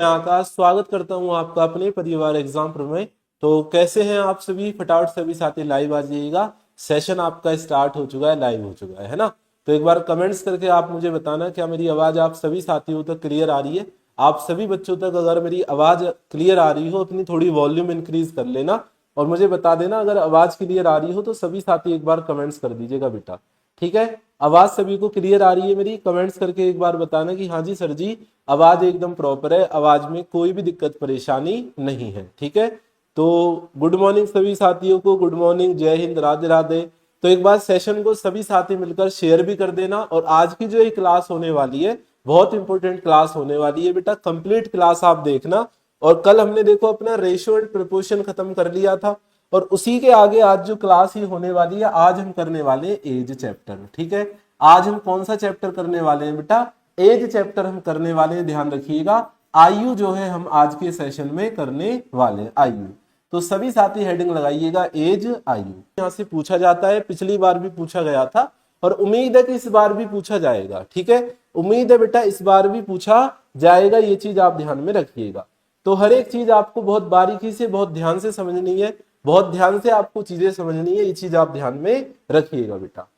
मैं आकाश स्वागत करता हूं आपका अपने परिवार एग्जाम पर में। तो कैसे हैं आप सभी? फटाफट सभी साथी लाइव आ जाइएगा। सेशन आपका स्टार्ट हो चुका है, लाइव हो चुका है ना। तो एक बार कमेंट्स करके आप मुझे बताना क्या मेरी आवाज आप सभी साथियों तक क्लियर आ रही है। आप सभी बच्चों तक अगर मेरी आवाज क्लियर आ रही हो अपनी थोड़ी वॉल्यूम इंक्रीज कर लेना और मुझे बता देना। अगर आवाज क्लियर आ रही हो तो सभी साथी एक बार कमेंट्स कर दीजिएगा बेटा, ठीक है। आवाज सभी को क्लियर आ रही है मेरी? कमेंट्स करके एक बार बताना कि हाँ जी सर जी, आवाज एकदम प्रॉपर है, आवाज में कोई भी दिक्कत परेशानी नहीं है, ठीक है। तो गुड मॉर्निंग सभी साथियों को, गुड मॉर्निंग, जय हिंद, राधे राधे। तो एक बार सेशन को सभी साथी मिलकर शेयर भी कर देना। और आज की जो ये क्लास होने वाली है बहुत इंपॉर्टेंट क्लास होने वाली है बेटा, कंप्लीट क्लास आप देखना। और कल हमने देखो अपना रेशियो एंड प्रोपोर्शन खत्म कर लिया था और उसी के आगे आज जो क्लास ही होने वाली है, आज हम करने वाले हैं एज चैप्टर, ठीक है। आज हम कौन सा चैप्टर करने वाले हैं बेटा? एज चैप्टर हम करने वाले हैं, ध्यान रखिएगा। आयु जो है हम आज के सेशन में करने वाले हैं, आयु। तो सभी साथी हेडिंग लगाइएगा एज, आयु। यहां से पूछा जाता है, पिछली बार भी पूछा गया था और उम्मीद है कि इस बार भी पूछा जाएगा, ठीक है। उम्मीद है बेटा इस बार भी पूछा जाएगा, ये चीज आप ध्यान में रखिएगा। तो हर एक चीज आपको बहुत बारीकी से बहुत ध्यान से समझनी है, बहुत ध्यान से आपको चीजें समझनी है, ये चीज आप ध्यान में रखिएगा बेटा।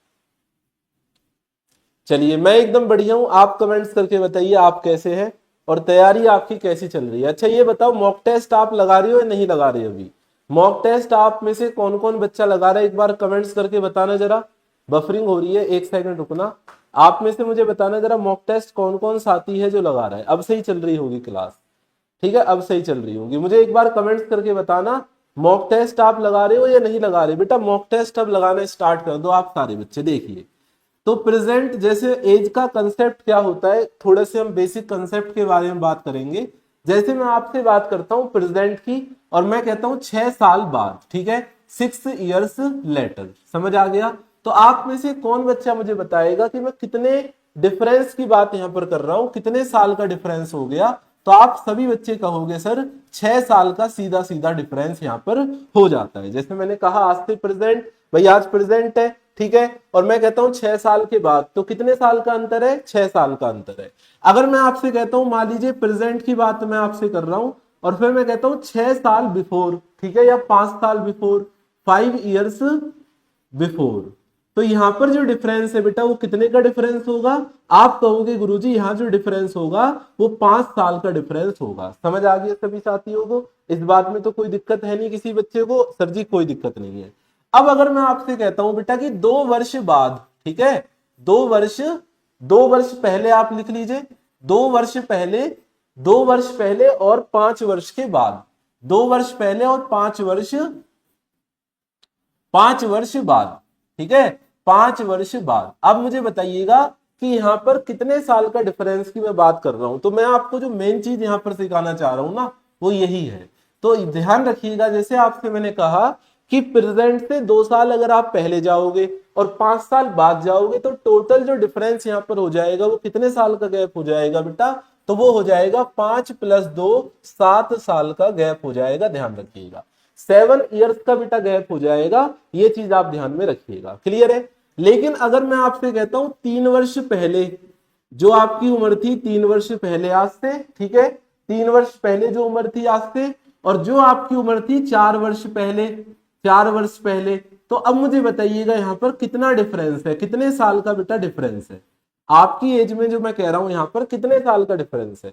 चलिए मैं एकदम बढ़िया हूं, आप कमेंट्स करके बताइए आप कैसे हैं और तैयारी आपकी कैसी चल रही है। अच्छा ये बताओ मॉक टेस्ट आप लगा रहे हो या नहीं लगा रहे हो? अभी मॉक टेस्ट आप में से कौन कौन बच्चा लगा रहा है एक बार कमेंट्स करके बताना जरा। बफरिंग हो रही है, एक सेकंड रुकना। आप में से मुझे बताना जरा मॉक टेस्ट कौन कौन साथी है जो लगा रहा है। अब सही चल रही होगी क्लास, ठीक है, अब सही चल रही होगी। मुझे एक बार कमेंट्स करके बताना मॉक टेस्ट आप लगा रहे हो या नहीं लगा रहे। बेटा मॉक टेस्ट अब लगाना स्टार्ट कर दो आप सारे बच्चे। देखिए तो प्रेजेंट जैसे एज का कंसेप्ट क्या होता है, थोड़े से हम बेसिक कंसेप्ट के बारे में बात करेंगे। जैसे मैं आपसे बात करता हूं प्रेजेंट की और मैं कहता हूं 6 साल बाद, ठीक है, 6 years लेटर, समझ आ गया। तो आप में से कौन बच्चा मुझे बताएगा कि मैं कितने डिफरेंस की बात यहां पर कर रहा हूं, कितने साल का डिफरेंस हो गया? तो आप सभी बच्चे कहोगे सर 6 साल का सीधा सीधा डिफरेंस यहां पर हो जाता है। जैसे मैंने कहा आज से प्रेजेंट, भाई आज प्रेजेंट है, ठीक है, और मैं कहता हूं 6 साल के बाद, तो कितने साल का अंतर है? 6 साल का अंतर है। अगर मैं आपसे कहता हूं, मान लीजिए प्रेजेंट की बात मैं आपसे कर रहा हूं और फिर मैं कहता हूं 6 साल बिफोर, ठीक है, या 5 साल बिफोर, 5 years बिफोर, तो यहां पर जो डिफरेंस है बेटा वो कितने का डिफरेंस होगा? आप कहोगे गुरुजी यहां जो डिफरेंस होगा वो 5 साल का डिफरेंस होगा। समझ आ गया सभी साथियों को? इस बात में तो कोई दिक्कत है नहीं किसी बच्चे को? सर जी कोई दिक्कत नहीं है। अब अगर मैं आपसे कहता हूं बेटा कि 2 वर्ष बाद, ठीक है, 2 वर्ष, 2 वर्ष पहले आप लिख लीजिए, 2 वर्ष पहले, 2 वर्ष पहले और 5 वर्ष के बाद, 2 वर्ष पहले और 5 वर्ष, 5 वर्ष बाद, ठीक है, 5 वर्ष बाद। अब मुझे बताइएगा कि यहां पर कितने साल का डिफरेंस की मैं बात कर रहा हूं। तो मैं आपको जो मेन चीज यहां पर सिखाना चाह रहा हूं ना वो यही है। तो ध्यान रखिएगा, जैसे आपसे मैंने कहा कि प्रेजेंट से 2 साल अगर आप पहले जाओगे और 5 साल बाद जाओगे तो टोटल जो डिफरेंस यहां पर हो जाएगा वो कितने साल का गैप हो जाएगा बेटा? तो वो हो जाएगा 5 + 2, 7 साल का गैप हो जाएगा। ध्यान रखिएगा 7 years का बेटा गैप हो जाएगा, ये चीज आप ध्यान में रखिएगा। क्लियर है? लेकिन अगर मैं आपसे कहता हूं 3 वर्ष पहले जो आपकी उम्र थी, 3 वर्ष पहले आज से, ठीक है, 3 वर्ष पहले जो उम्र थी आज से, और जो आपकी उम्र थी 4 वर्ष पहले, 4 वर्ष पहले, तो अब मुझे बताइएगा यहां पर कितना डिफरेंस है, कितने साल का बेटा डिफरेंस है आपकी एज में? जो मैं कह रहा हूं यहां पर कितने साल का डिफरेंस है,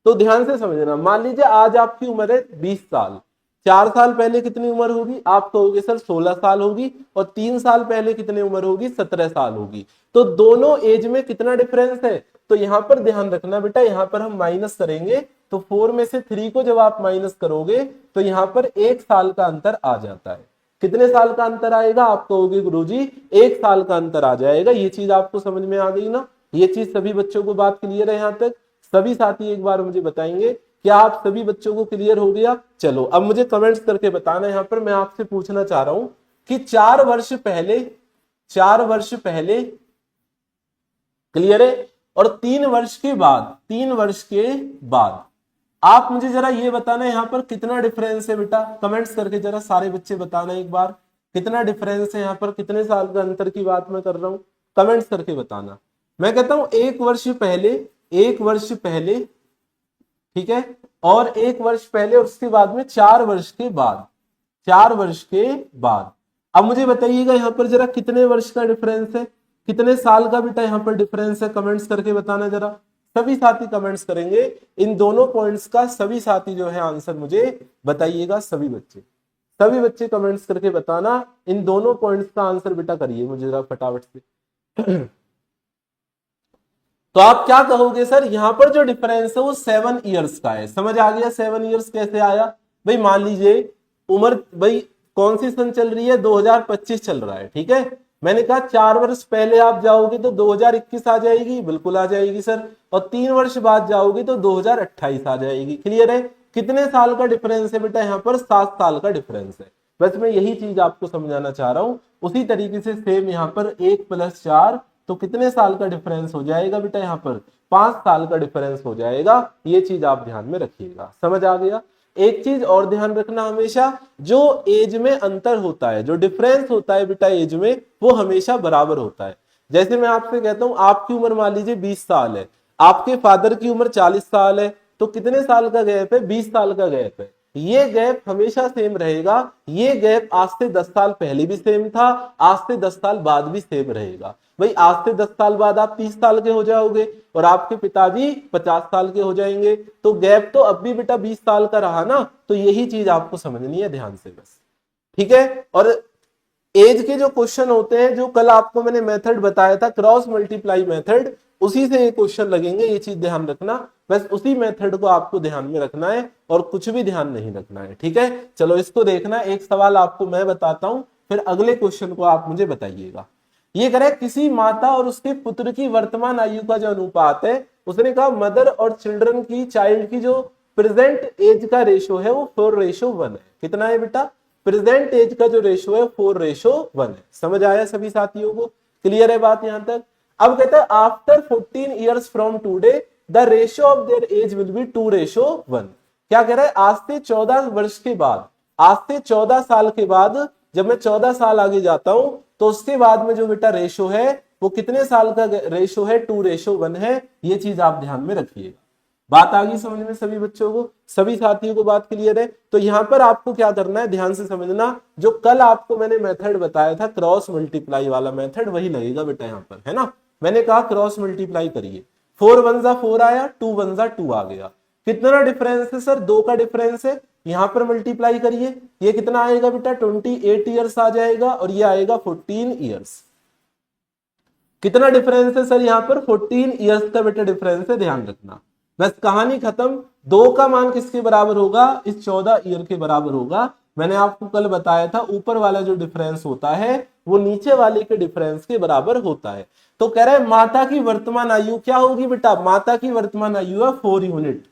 तो ध्यान से समझना। मान लीजिए आज आपकी उम्र है 20 साल, 4 साल पहले कितनी उम्र होगी? आप कहोगे सर 16 साल होगी, और 3 साल पहले कितनी उम्र होगी? 17 साल होगी। तो दोनों एज में कितना डिफरेंस है? तो यहां पर ध्यान रखना बेटा, यहां पर हम माइनस करेंगे तो 4 में से 3 को जब आप माइनस करोगे तो यहां पर 1 साल का अंतर आ जाता है। कितने साल का अंतर आएगा? आप कहोगे गुरुजी 1 साल का अंतर आ जाएगा। ये चीज आपको समझ में आ गई ना? ये चीज सभी बच्चों को बात क्लियर है? यहां तक सभी साथी एक बार मुझे बताएंगे, क्या आप सभी बच्चों को क्लियर हो गया? चलो अब मुझे कमेंट्स करके बताना। यहां पर मैं आपसे पूछना चाह रहा हूं कि 4 वर्ष पहले, 4 वर्ष पहले, क्लियर है, और 3 वर्ष के बाद, 3 वर्ष के बाद आप मुझे जरा ये बताना यहां पर कितना डिफरेंस है बेटा? कमेंट्स करके जरा सारे बच्चे बताना एक बार कितना डिफरेंस है यहां पर, कितने साल का अंतर की बात मैं कर रहा हूं, कमेंट्स करके बताना। मैं कहता हूं 1 वर्ष पहले, 1 वर्ष पहले, ठीक है, और 1 वर्ष पहले, और उसके बाद में 4 वर्ष के बाद, 4 वर्ष के बाद। अब मुझे बताइएगा यहाँ पर जरा कितने वर्ष का डिफरेंस है, कितने साल का बेटा यहाँ पर डिफरेंस है, कमेंट्स करके बताना जरा। सभी साथी कमेंट्स करेंगे इन दोनों पॉइंट्स का, सभी साथी जो है आंसर मुझे बताइएगा। सभी बच्चे कमेंट्स करके बताना, इन दोनों पॉइंट्स का आंसर बेटा करिए मुझे जरा फटाफट से। तो आप क्या कहोगे सर, यहां पर जो डिफरेंस है वो 7 इयर्स का है। समझ आ गया 7 इयर्स कैसे आया भाई। मान लीजिए उम्र भाई कौन सी सन चल रही है, 2025 चल रहा है, ठीक है। मैंने कहा 4 वर्ष पहले आप जाओगे तो 2021 आ जाएगी, बिल्कुल आ जाएगी सर। और 3 वर्ष बाद जाओगे तो 2028 आ जाएगी। क्लियर है। कितने साल का डिफरेंस है बेटा यहाँ पर, 7 साल का डिफरेंस है। बस मैं यही चीज आपको समझाना चाह रहा हूं। उसी तरीके से सेम यहाँ पर 1 + 4 तो कितने साल का डिफरेंस हो जाएगा बेटा, यहाँ पर 5 साल का डिफरेंस हो जाएगा। ये चीज आप ध्यान में रखिएगा। समझ आ गया। एक चीज और ध्यान रखना, हमेशा जो एज में अंतर होता है, जो डिफरेंस होता है बेटा एज में, वो हमेशा बराबर होता है। जैसे मैं आपसे कहता हूं आपकी उम्र मान लीजिए 20 साल है, आपके फादर की उम्र 40 साल है, तो कितने साल का गैप है, 20 साल का गैप है। ये गैप हमेशा सेम रहेगा। ये गैप आज से 10 साल पहले भी सेम था, आज से 10 साल बाद भी सेम रहेगा। भाई आज से 10 साल बाद आप 30 साल के हो जाओगे और आपके पिताजी 50 साल के हो जाएंगे, तो गैप तो अब भी बेटा 20 साल का रहा ना। तो यही चीज आपको समझनी है ध्यान से बस, ठीक है। और एज के जो क्वेश्चन होते हैं, जो कल आपको मैंने मेथड बताया था क्रॉस मल्टीप्लाई मेथड, उसी से ये क्वेश्चन लगेंगे। ये चीज ध्यान रखना, बस उसी मेथड को आपको ध्यान में रखना है और कुछ भी ध्यान नहीं रखना है, ठीक है। चलो इसको देखना, एक सवाल आपको मैं बताता हूं, फिर अगले क्वेश्चन को आप मुझे बताइएगा। ये करे किसी माता और उसके पुत्र की वर्तमान आयु का जो अनुपात है, उसने कहा मदर और चिल्ड्रन की, चाइल्ड की जो प्रेजेंट एज का रेशो है वो 4:1 है। कितना है बेटा, प्रेजेंट एज का जो रेशो है 4:1 है। समझ आया सभी साथियों को, क्लियर है बात यहां तक। अब कहता है after 14 years from today the ratio of their age will be 2:1। क्या कह रहा है, आज से 14 वर्ष के बाद, आज से 14 साल के बाद, जब मैं 14 साल आगे जाता हूं तो उसके बाद में जो बेटा रेशो है वो कितने साल का रेशो है, 2:1 है। ये चीज आप ध्यान में रखिएगा। बात आ गई समझ में सभी बच्चों को, सभी साथियों को बात क्लियर है। तो यहां पर आपको क्या करना है, ध्यान से समझना, जो कल आपको मैंने मेथड बताया था क्रॉस मल्टीप्लाई वाला मेथड, वही लगेगा बेटा यहां पर, है ना। मैंने कहा क्रॉस मल्टीप्लाई करिए, 4 × 1 = 4 आया, 2 × 1 = 2 आ गया। कितना डिफरेंस है सर, 2 का डिफरेंस है। यहां पर मल्टीप्लाई करिए, ये कितना आएगा बेटा, 28 ईयर्स आ जाएगा, और ये आएगा 14 ईयर्स। कितना डिफरेंस है सर, यहां पर 14 ईयर्स का बेटा डिफरेंस है, ध्यान रखना। बस कहानी खत्म। 2 का मान किसके बराबर होगा, इस 14 ईयर के बराबर होगा। मैंने आपको कल बताया था ऊपर वाला जो डिफरेंस होता है वो नीचे वाले के डिफरेंस के बराबर होता है। तो कह रहा है माता की वर्तमान आयु क्या होगी बेटा, माता की वर्तमान आयु है 4 यूनिट।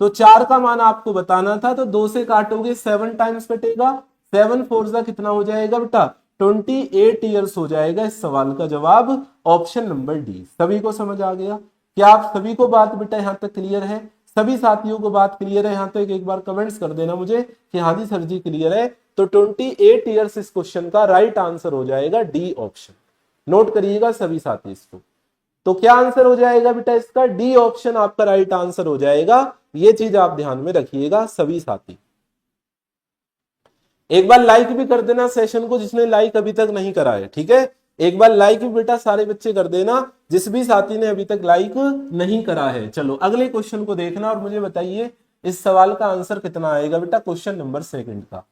तो 4 का मान आपको बताना था, तो 2 से काटोगे 7 टाइम्स कटेगा, 7 4 कितना हो जाएगा बेटा, 28 ईयर्स हो जाएगा। इस सवाल का जवाब ऑप्शन नंबर डी। सभी को समझ आ गया, क्या आप सभी को बात बेटा यहां तक क्लियर है, सभी साथियों को बात क्लियर है यहां तक। एक बार कमेंट्स कर देना मुझे कि हाँ जी सर जी क्लियर है। तो 28 ईयर्स इस क्वेश्चन का राइट आंसर हो जाएगा डी ऑप्शन। नोट करिएगा सभी साथी इसको। तो क्या आंसर हो जाएगा बेटा इसका, डी ऑप्शन आपका राइट आंसर हो जाएगा। ये चीज आप ध्यान में रखिएगा सभी साथी। एक बार लाइक भी कर देना सेशन को, जिसने लाइक अभी तक नहीं करा है, ठीक है। एक बार लाइक भी बेटा सारे बच्चे कर देना, जिस भी साथी ने अभी तक लाइक नहीं करा है। चलो अगले क्वेश्चन को देखना और मुझे बताइए इस सवाल का आंसर कितना आएगा बेटा, क्वेश्चन नंबर 2 का।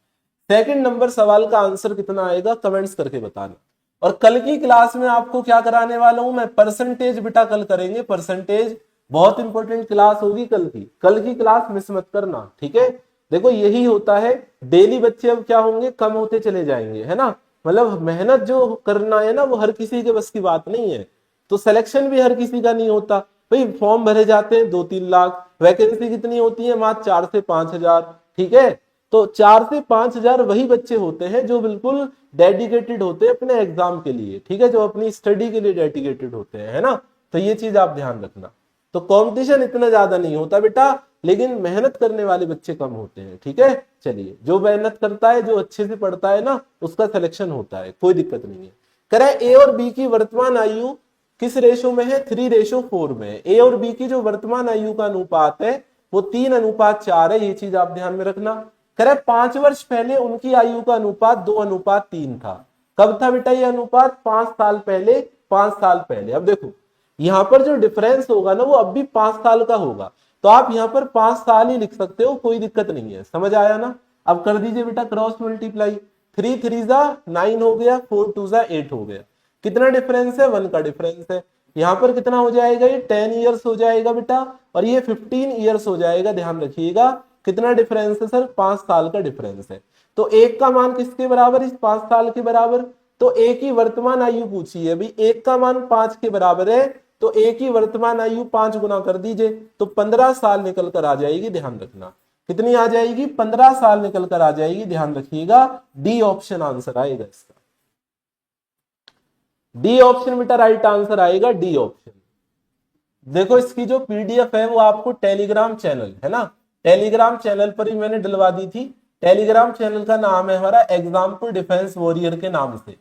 2 नंबर सवाल का आंसर कितना आएगा कमेंट्स करके बताना। और कल की क्लास में आपको क्या कराने वाला हूं मैं, परसेंटेज बेटा कल करेंगे, परसेंटेज बहुत इंपॉर्टेंट क्लास होगी कल की। कल की क्लास मिस मत करना, ठीक है। देखो यही होता है, डेली बच्चे अब क्या होंगे, कम होते चले जाएंगे, है ना। मतलब मेहनत जो करना है ना वो हर किसी के बस की बात नहीं है। तो सिलेक्शन भी हर किसी का नहीं होता भाई। फॉर्म भरे जाते हैं 2-3 लाख, वैकेंसी कितनी होती है, मात्र 4 से 5 हजार, ठीक है। तो 4 से 5 हजार वही बच्चे होते हैं जो बिल्कुल डेडिकेटेड होते हैं अपने एग्जाम के लिए, ठीक है, जो अपनी स्टडी के लिए डेडिकेटेड होते हैं, है ना। तो ये चीज आप ध्यान रखना। तो कंपटीशन इतना ज्यादा नहीं होता बेटा, लेकिन मेहनत करने वाले बच्चे कम होते हैं, ठीक है। चलिए जो मेहनत करता है, जो अच्छे से पढ़ता है ना, उसका सिलेक्शन होता है, कोई दिक्कत नहीं है। करें ए और बी की वर्तमान आयु किस रेशो में है, 3:4 में। ए और बी की जो वर्तमान आयु का अनुपात है वो 3:4 है, ये चीज आप ध्यान में रखना। करे 5 वर्ष पहले उनकी आयु का अनुपात 2:3 था। कब था बेटा ये अनुपात? 5 साल पहले। 5 साल पहले। अब देखो यहां पर जो डिफरेंस होगा ना वो अब भी 5 साल का होगा, तो आप यहां पर 5 साल ही लिख सकते हो, कोई दिक्कत नहीं है। समझ आया ना? अब कर दीजिए बेटा क्रॉस मल्टीप्लाई। 3 3 जा 9 हो गया, 4 2 जा 8 हो गया। कितना डिफरेंस है? 1 का डिफरेंस है। यहां पर कितना हो जाएगा? ये 10 ईयर्स हो जाएगा बेटा, और ये 15 ईयर्स हो जाएगा। ध्यान रखिएगा कितना डिफरेंस है सर? 5 साल का डिफरेंस है। तो एक का मान किसके बराबर? इस 5 साल के बराबर। तो एक की वर्तमान आयु पूछी है भाई, एक का मान 5 के बराबर है, तो एक की वर्तमान आयु 5 गुना कर दीजिए, तो 15 साल निकल कर आ जाएगी। ध्यान रखना कितनी आ जाएगी? 15 साल निकल कर आ जाएगी। ध्यान रखिएगा डी ऑप्शन आंसर आएगा इसका। डी ऑप्शन बेटा राइट आंसर आएगा, डी ऑप्शन। देखो इसकी जो पीडीएफ है वो आपको टेलीग्राम चैनल है ना, टेलीग्राम चैनल पर ही मैंने डलवा दी थी। टेलीग्राम चैनल का नाम है हमारा एग्जाम्पल डिफेंस वॉरियर के नाम से,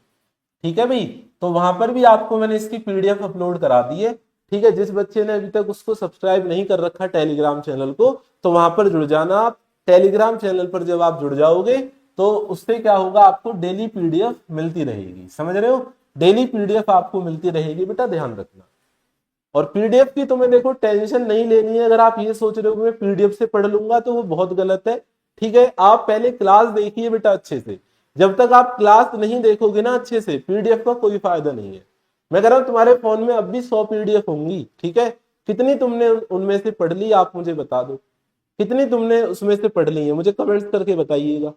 ठीक है भाई। तो वहां पर भी आपको मैंने इसकी पीडीएफ अपलोड करा दी है, ठीक है। जिस बच्चे ने अभी तक उसको सब्सक्राइब नहीं कर रखा टेलीग्राम चैनल को, तो वहां पर जुड़ जाना आप। टेलीग्राम चैनल पर जब आप जुड़ जाओगे तो उससे क्या होगा? आपको डेली पीडीएफ मिलती रहेगी। समझ रहे हो? डेली पीडीएफ आपको मिलती रहेगी बेटा, ध्यान रखना। और पीडीएफ की तुम्हें देखो टेंशन नहीं लेनी है। अगर आप ये सोच रहे हो कि मैं पीडीएफ से पढ़ लूंगा तो वो बहुत गलत है, ठीक है। आप पहले क्लास देखिए बेटा अच्छे से। जब तक आप क्लास नहीं देखोगे ना अच्छे से, पीडीएफ का कोई फायदा नहीं है। मैं कह रहा हूं तुम्हारे फोन में अब भी 100 पीडीएफ होंगी, ठीक है। कितनी तुमने उनमें से पढ़ ली आप मुझे बता दो, कितनी तुमने उसमें से पढ़ ली है? मुझे कमेंट्स करके बताइएगा।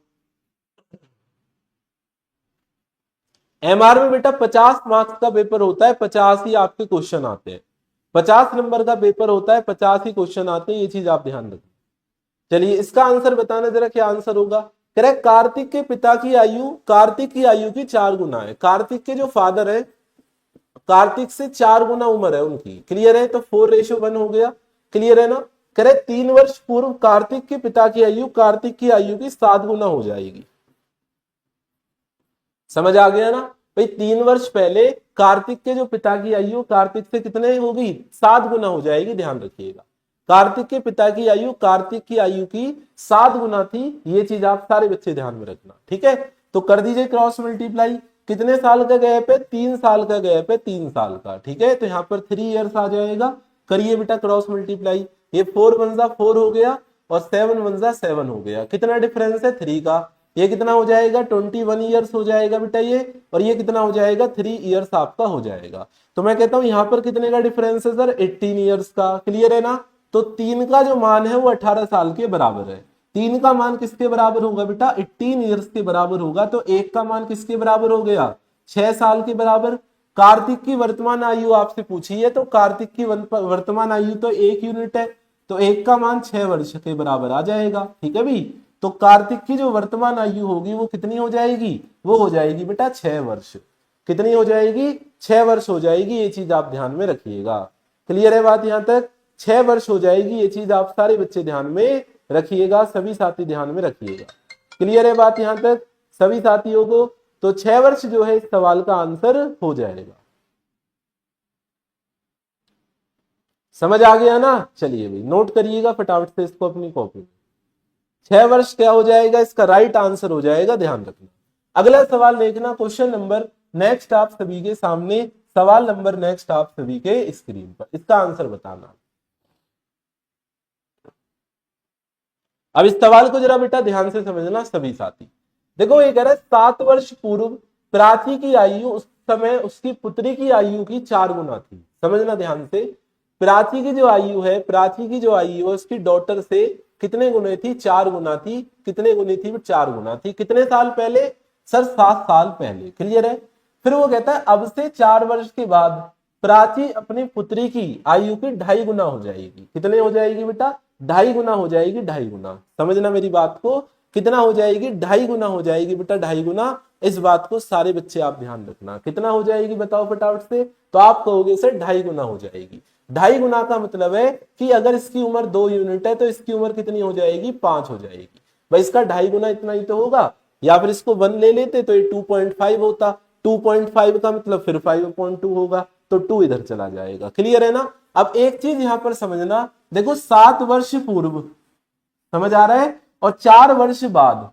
एमआर में बेटा 50 मार्क्स का पेपर होता है, 50 ही आपके क्वेश्चन आते हैं। 50 नंबर का पेपर होता है, 50 ही क्वेश्चन आते हैं, ये चीज आप ध्यान रखना। चलिए इसका आंसर बताना जरा, क्या आंसर होगा? करेक्ट। कार्तिक के पिता की आयु कार्तिक की आयु की 4 गुना है। कार्तिक के जो फादर है, कार्तिक से 4 गुना उम्र है उनकी। क्लियर है? तो 4:1 हो गया। क्लियर है ना? करेक्ट। 3 वर्ष पूर्व कार्तिक के पिता की आयु कार्तिक की आयु की 7 गुना हो जाएगी। समझ आ गया ना भाई? 3 वर्ष पहले कार्तिक के जो पिता की आयु कार्तिक से कितने होगी? 7 गुना हो जाएगी। ध्यान रखिएगा कार्तिक के पिता की आयु कार्तिक की आयु की 7 गुना थी। ये चीज आप सारे बच्चे ध्यान में रखना, ठीक है। तो कर दीजिए क्रॉस मल्टीप्लाई। कितने साल का गैप है? 3 साल का गैप है, 3 साल का, ठीक है। तो यहाँ पर 3 ईयर्स आ जाएगा। करिए बेटा क्रॉस मल्टीप्लाई। ये 4 1 जा 4 हो गया और 7 1 जा 7 हो गया। कितना डिफरेंस है? 3 का। ये कितना हो जाएगा? 21 ईयर्स हो जाएगा बेटा ये, और ये कितना हो जाएगा? 3 ईयर्स आपका हो जाएगा। तो मैं कहता हूं यहां पर कितने का डिफरेंस है सर? 18 ईयर्स का। क्लियर है ना? तो 3 का जो मान है वो 18 साल के बराबर है। 3 का मान किसके बराबर होगा बेटा? 18 ईयर्स के बराबर होगा। तो 1 का मान किसके बराबर हो गया? 6 साल के बराबर। कार्तिक की वर्तमान आयु आपसे पूछी है, तो कार्तिक की वर्तमान आयु तो 1 यूनिट है, तो 1 का मान 6 वर्ष के बराबर आ जाएगा, ठीक है भाई। तो कार्तिक की जो वर्तमान आयु होगी वो कितनी हो जाएगी? वो हो जाएगी बेटा 6 वर्ष। कितनी हो जाएगी? 6 वर्ष हो जाएगी। ये चीज आप ध्यान में रखिएगा। क्लियर है बात यहां तक? 6 वर्ष हो जाएगी। ये चीज आप सारे बच्चे ध्यान में रखिएगा, सभी साथी ध्यान में रखिएगा। क्लियर है बात यहां तक सभी साथियों को? तो 6 वर्ष जो है इस सवाल का आंसर हो जाएगा। समझ आ गया ना? चलिए भाई नोट करिएगा फटाफट से इसको अपनी कॉपी में। 6 वर्ष क्या हो जाएगा? इसका राइट आंसर हो जाएगा। ध्यान रखना। अगला सवाल देखना, क्वेश्चन नंबर नेक्स्ट आप सभी के सामने, सवाल नंबर नेक्स्ट आप सभी के स्क्रीन पर, इसका आंसर बताना। अब इस सवाल को जरा बेटा ध्यान से समझना सभी साथी। देखो ये कह रहा है 7 वर्ष पूर्व प्राची की आयु उस समय उसकी पुत्री की आयु की 4 गुना थी। समझना ध्यान से। प्राची की जो आयु है, प्राची की जो आयु है उसकी डॉटर से कितने गुने थी? 4 गुना थी। कितने गुनी थी? 4 गुना थी। कितने साल पहले सर? 7 साल पहले। क्लियर है? फिर वो कहता है अब से 4 वर्ष के बाद प्राची अपनी पुत्री की आयु की 2.5 गुना हो जाएगी। कितने हो जाएगी बेटा? 2.5 गुना हो जाएगी। 2.5 गुना। समझना मेरी बात को। कितना हो जाएगी? 2.5 गुना हो जाएगी बेटा, 2.5 गुना। इस बात को सारे बच्चे आप ध्यान रखना। कितना हो जाएगी बताओ फटाफट से? तो आप कहोगे सर 2.5 गुना हो जाएगी। 2.5 गुना का मतलब है कि अगर इसकी उम्र 2 यूनिट है तो इसकी उम्र कितनी हो जाएगी? 5 हो जाएगी। भाई इसका 2.5 गुना इतना ही तो होगा, या फिर इसको 1 ले लेते तो ये 2.5 होता। 2.5 का मतलब फिर 5.2 होगा, तो 2 इधर चला जाएगा। क्लियर है ना? अब एक चीज यहां पर समझना, देखो 7 वर्ष पूर्व, समझ आ रहा है, और 4 वर्ष बाद।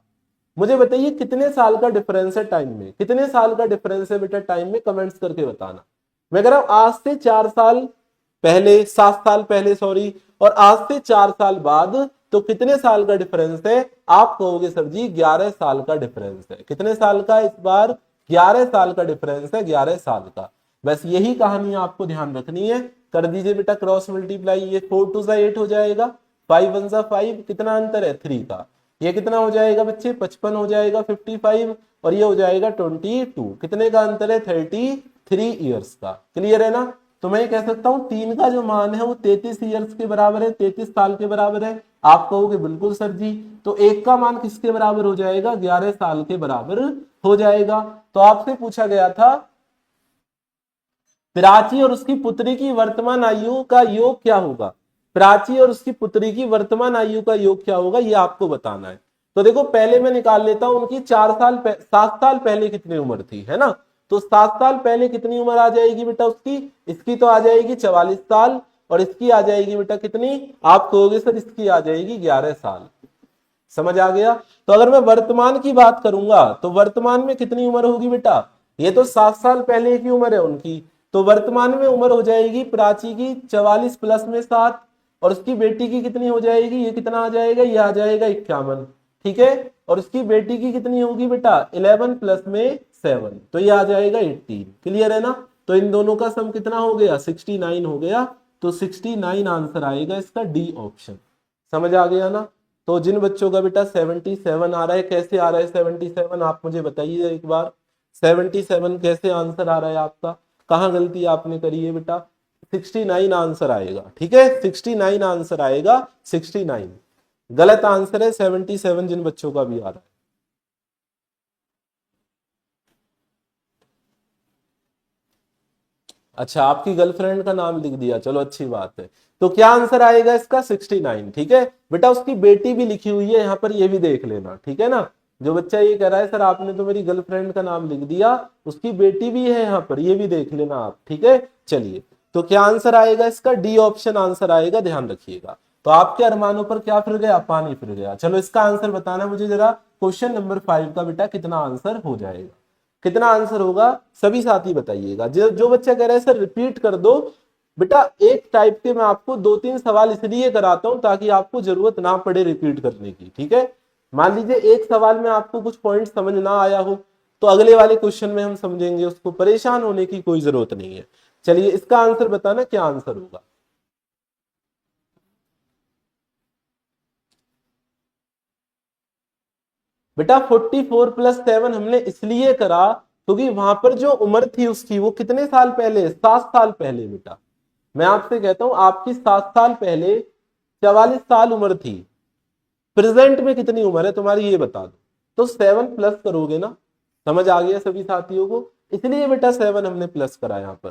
मुझे बताइए कितने साल का डिफरेंस है टाइम में, कितने साल का डिफरेंस है बेटा टाइम में, कमेंट्स करके बताना। मैं कह रहा हूं आज से 4 साल पहले, 7 साल पहले सॉरी, और आज से 4 साल बाद, तो कितने साल का डिफरेंस है? आप कहोगे सर जी 11 साल का डिफरेंस है। कितने साल का इस बार? 11 साल का डिफरेंस है, 11 साल का। बस यही कहानी आपको ध्यान रखनी है। कर दीजिए बेटा क्रॉस मल्टीप्लाई, ये 4 2 8 हो जाएगा, 5 1 5, कितना अंतर है? 3 का। ये कितना हो जाएगा बच्चे? 55 हो जाएगा, 55, और ये हो जाएगा 22। कितने का अंतर है? 33 ईयर्स का। क्लियर है ना? तो मैं ये कह सकता हूं 3 का जो मान है वो 33 ईयर्स के बराबर है, 33 साल के बराबर है। आप कहोगे बिल्कुल सर जी। तो 1 का मान किसके बराबर हो जाएगा? 11 साल के बराबर हो जाएगा। तो आपसे पूछा गया था प्राची और उसकी पुत्री की वर्तमान आयु का योग क्या होगा? प्राची और उसकी पुत्री की वर्तमान आयु का योग क्या होगा, ये आपको बताना है। तो देखो पहले मैं निकाल लेता हूं उनकी 7 साल पहले कितनी उम्र थी, है ना? तो 7 साल पहले कितनी उम्र आ जाएगी बेटा उसकी? इसकी तो आ जाएगी 44 साल, और इसकी आ जाएगी बेटा कितनी? आप कहोगे सर इसकी आ जाएगी 11 साल। समझ आ गया? तो अगर मैं वर्तमान की बात करूंगा तो वर्तमान में कितनी उम्र होगी बेटा? ये तो 7 साल पहले की उम्र है उनकी, तो वर्तमान में उम्र हो जाएगी प्राची की 44 प्लस में 7, और उसकी बेटी की कितनी हो जाएगी? ये कितना आ जाएगा? ये आ जाएगा 51। ठीक है, और उसकी बेटी की कितनी होगी बेटा? 11 प्लस में 7, तो ये आ जाएगा 18। क्लियर है ना? तो इन दोनों का सम कितना हो गया? 69 हो गया। तो 69 आंसर आएगा इसका, डी ऑप्शन। समझ आ गया ना? तो जिन बच्चों का बेटा 77 आ रहा है, कैसे आ रहा है 77, आप मुझे बताइए एक बार। 77 कैसे आंसर आ रहा है आपका? कहां गलती आपने करी है बेटा? 69 आंसर आएगा। ठीक है, 69 आंसर आएगा, 69 गलत आंसर है, 77 जिन बच्चों का भी आ रहा है। अच्छा, आपकी गर्लफ्रेंड का नाम लिख दिया, चलो अच्छी बात है। तो क्या आंसर आएगा इसका? 69। ठीक है बेटा, उसकी बेटी भी लिखी हुई है यहाँ पर, ये भी देख लेना। ठीक है ना? जो बच्चा ये कह रहा है सर आपने तो मेरी गर्लफ्रेंड का नाम लिख दिया, उसकी बेटी भी है यहाँ पर, ये भी देख लेना आप। ठीक है, चलिए। तो क्या आंसर आएगा इसका? डी ऑप्शन आंसर आएगा, ध्यान रखिएगा। तो आपके अरमानों पर क्या फिर गया? पानी फिर गया। चलो इसका आंसर बताना मुझे जरा। क्वेश्चन नंबर 5 का बेटा कितना आंसर हो जाएगा? कितना आंसर होगा सभी साथी बताइएगा। जो बच्चा कह रहा है सर रिपीट कर दो, बेटा एक टाइप के मैं आपको 2-3 सवाल इसलिए कराता हूं ताकि आपको जरूरत ना पड़े रिपीट करने की। ठीक है, मान लीजिए एक सवाल में आपको कुछ पॉइंट समझ ना आया हो, तो अगले वाले क्वेश्चन में हम समझेंगे उसको, परेशान होने की कोई जरूरत नहीं है। चलिए इसका आंसर बताना, क्या आंसर होगा? बेटा 44 प्लस 7 हमने इसलिए करा क्योंकि वहां पर जो उम्र थी उसकी, वो कितने साल पहले? 7 साल पहले बेटा। मैं आपसे कहता हूं आपकी 7 साल पहले 44 साल उम्र थी, प्रेजेंट में कितनी उम्र है तुम्हारी ये बता दो। तो 7 प्लस करोगे ना? समझ आ गया सभी साथियों को? इसलिए बेटा 7 हमने प्लस करा यहाँ पर।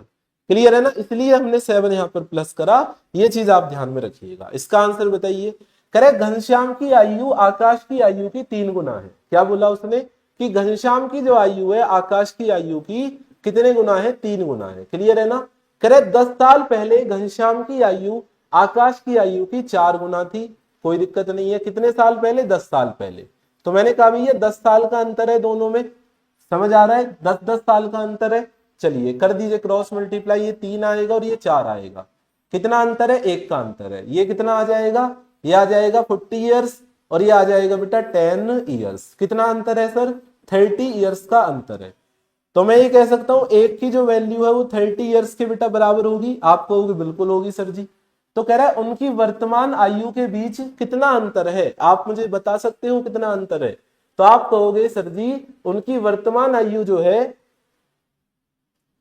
क्लियर है ना? इसलिए हमने 7 यहाँ पर प्लस करा, ये चीज आप ध्यान में रखिएगा। इसका आंसर बताइए। करे घनश्याम की आयु आकाश की आयु की 3 गुना है। क्या बोला उसने? कि घनश्याम की जो आयु है आकाश की आयु की कितने गुना है? 3 गुना है। क्लियर है ना? करे 10 साल पहले घनश्याम की आयु आकाश की आयु की 4 गुना थी। कोई दिक्कत नहीं है। कितने साल पहले? 10 साल पहले। तो मैंने कहा भैया 10 साल का अंतर है दोनों में। समझ आ रहा है? 10-10 साल का अंतर है। चलिए कर दीजिए क्रॉस मल्टीप्लाई, ये 3 आएगा और ये 4 आएगा। कितना अंतर है? 1 का अंतर है। ये कितना आ जाएगा? ये आ जाएगा 40 ईयर्स, और ये आ जाएगा बेटा 10 ईयर्स। कितना अंतर है सर? 30 ईयर्स का अंतर है। तो मैं ये कह सकता हूं एक की जो वैल्यू है वो 30 ईयर्स के बेटा बराबर होगी। आप कहोगे बिल्कुल होगी सर जी। तो कह रहा है उनकी वर्तमान आयु के बीच कितना अंतर है, आप मुझे बता सकते हो कितना अंतर है? तो आप कहोगे सर जी उनकी वर्तमान आयु जो है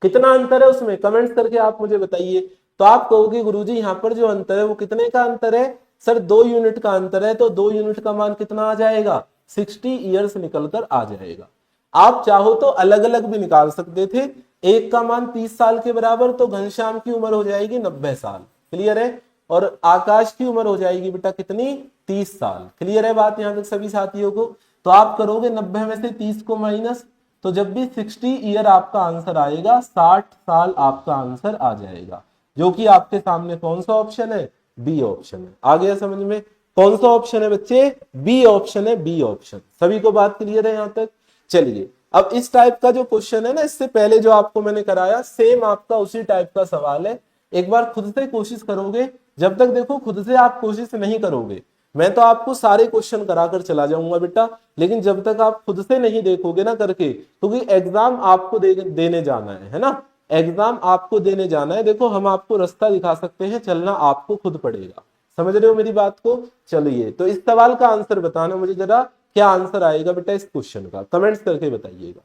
कितना अंतर है उसमें, कमेंट्स करके आप मुझे बताइए। तो आप कहोगे गुरुजी यहाँ पर जो अंतर है वो कितने का अंतर है? सर 2 यूनिट का अंतर है। तो 2 यूनिट का मान कितना आ जाएगा? 60 ईयर्स निकलकर आ जाएगा। आप चाहो तो अलग अलग भी निकाल सकते थे। एक का मान 30 साल के बराबर, तो घनश्याम की उम्र हो जाएगी 90 साल। क्लियर है? और आकाश की उम्र हो जाएगी बेटा कितनी? 30 साल। क्लियर है बात यहां तक सभी साथियों को? तो आप करोगे 90 में से 30 को माइनस, तो जब भी 60 ईयर आपका आंसर आएगा 60 साल आपका आंसर आ जाएगा, जो कि आपके सामने कौन सा ऑप्शन है? बी ऑप्शन है। आ गया समझ में? कौन सा ऑप्शन है बच्चे? बी ऑप्शन है, बी ऑप्शन। सभी को बात क्लियर है यहां तक? चलिए अब इस टाइप का जो क्वेश्चन है ना, इससे पहले जो आपको मैंने कराया सेम आपका उसी टाइप का सवाल है। एक बार खुद से कोशिश करोगे, जब तक देखो खुद से आप कोशिश नहीं करोगे, मैं तो आपको सारे क्वेश्चन कराकर चला जाऊंगा बेटा, लेकिन जब तक आप खुद से नहीं देखोगे ना करके, क्योंकि एग्जाम आपको देने जाना है ना, एग्जाम आपको देने जाना है। देखो हम आपको रास्ता दिखा सकते हैं, चलना आपको खुद पड़ेगा। समझ रहे हो मेरी बात को? चलिए तो इस सवाल का आंसर बताना मुझे जरा, क्या आंसर आएगा बेटा इस क्वेश्चन का, कमेंट्स करके बताइएगा।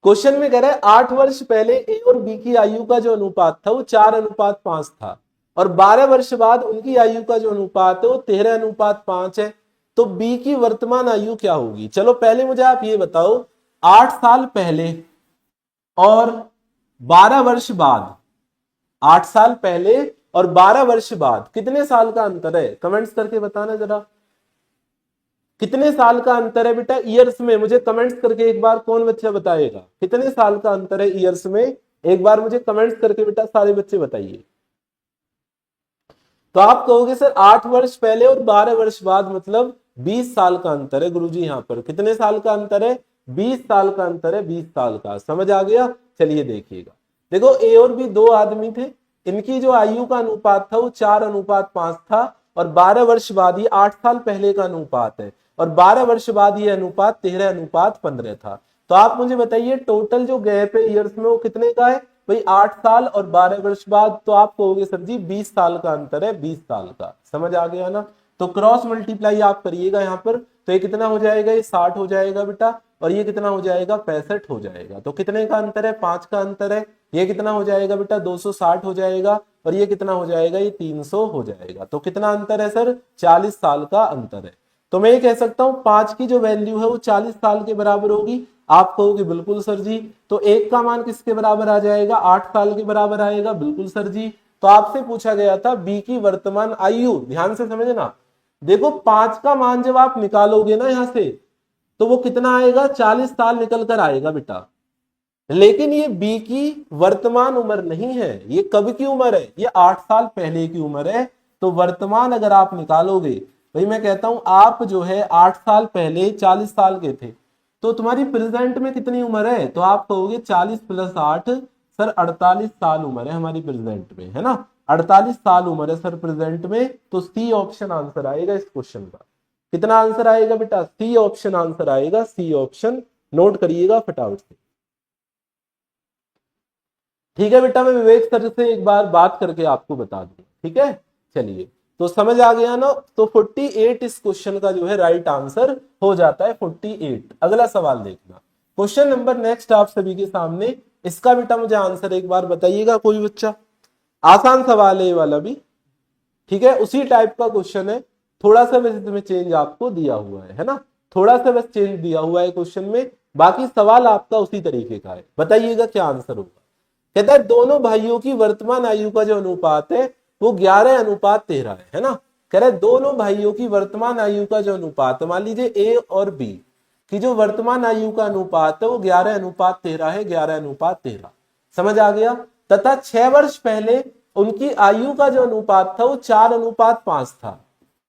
क्वेश्चन में कह रहा है 8 वर्ष पहले ए और बी की आयु का जो अनुपात था वो 4:5 था, और 12 वर्ष बाद उनकी आयु का जो अनुपात है वो 13:5 है। तो बी की वर्तमान आयु क्या होगी? चलो पहले मुझे आप ये बताओ, 8 साल पहले और 12 वर्ष बाद, 8 साल पहले और 12 वर्ष बाद कितने साल का अंतर है? कमेंट्स करके बताना जरा, कितने साल का अंतर है बेटा ईयर्स में? मुझे कमेंट्स करके एक बार कौन बच्चा बताएगा कितने साल का अंतर है ईयर्स में? एक बार मुझे कमेंट्स करके बेटा सारे बच्चे बताइए। तो आप कहोगे सर 8 वर्ष पहले और 12 वर्ष बाद मतलब 20 साल का अंतर है गुरुजी। यहाँ पर कितने साल का अंतर है? 20 साल का अंतर है, 20 साल का। समझ आ गया? चलिए देखिएगा, देखो ए और बी दो आदमी थे, इनकी जो आयु का अनुपात था वो 4:5 था, और 12 वर्ष बाद, ये 8 साल पहले का अनुपात है, और 12 वर्ष बाद ये अनुपात 13:15 था। तो आप मुझे बताइए टोटल जो गैप है ईयर्स में वो कितने का है? भाई 8 साल और 12 वर्ष बाद, तो आप कहोगे सर जी 20 साल का अंतर है, 20 साल का। समझ आ गया ना? तो क्रॉस मल्टीप्लाई आप करिएगा यहाँ पर, तो ये कितना हो जाएगा? ये 60 हो जाएगा बेटा, और ये कितना हो जाएगा? 65 हो जाएगा। तो कितने का अंतर है? 5 का अंतर है। ये कितना हो जाएगा बेटा? 260 हो जाएगा, और ये कितना हो जाएगा? ये 300 हो जाएगा। तो कितना अंतर है सर? 40 साल का अंतर है। तो मैं ये कह सकता हूं 5 की जो वैल्यू है वो 40 साल के बराबर होगी। आप कहोगे बिल्कुल सर जी। तो 1 का मान किसके बराबर आ जाएगा? 8 साल के बराबर आएगा। बिल्कुल सर जी। तो आपसे पूछा गया था बी की वर्तमान आयु, ध्यान से समझना। देखो 5 का मान जब आप निकालोगे ना यहां से, तो वो कितना आएगा? 40 साल निकल कर आएगा बेटा। लेकिन ये बी की वर्तमान उम्र नहीं है, ये कब की उम्र है? ये 8 साल पहले की उम्र है। तो वर्तमान अगर आप निकालोगे, भाई मैं कहता हूं आप जो है 8 साल पहले 40 साल के थे, तो तुम्हारी प्रेजेंट में कितनी उम्र है? तो आप कहोगे 40 + 8, सर 48 साल उम्र है हमारी प्रेजेंट में, है ना? 48 साल उम्र है सर प्रेजेंट में। तो सी ऑप्शन आंसर आएगा इस क्वेश्चन का। कितना आंसर आएगा बेटा? सी ऑप्शन आंसर आएगा, सी ऑप्शन। नोट करिएगा फटाफट से। ठीक है बेटा, मैं विवेक सर से एक बार बात करके आपको बता दूं। ठीक है, चलिए तो समझ आ गया ना? तो 48 इस क्वेश्चन का जो है राइट आंसर हो जाता है, 48। अगला सवाल देखना, क्वेश्चन नंबर नेक्स्ट आप सभी के सामने। इसका बेटा मुझे आंसर एक बार बताइएगा कोई बच्चा। आसान सवाल है ये वाला भी, ठीक है, उसी टाइप का क्वेश्चन है। थोड़ा सा बस इसमें चेंज आपको दिया हुआ है ना, थोड़ा सा बस चेंज दिया हुआ है क्वेश्चन में, बाकी सवाल आपका उसी तरीके का है। बताइएगा क्या आंसर होगा। कहता है दोनों भाइयों की वर्तमान आयु का जो अनुपात है वो 11:13 है ना। कह रहा है दोनों भाइयों की वर्तमान आयु का जो अनुपात, मान लीजिए ए और बी की जो वर्तमान आयु का अनुपात है वो 11:13 है, 11:13। समझ आ गया? तथा 6 वर्ष पहले उनकी आयु का जो अनुपात था वो 4:5 था।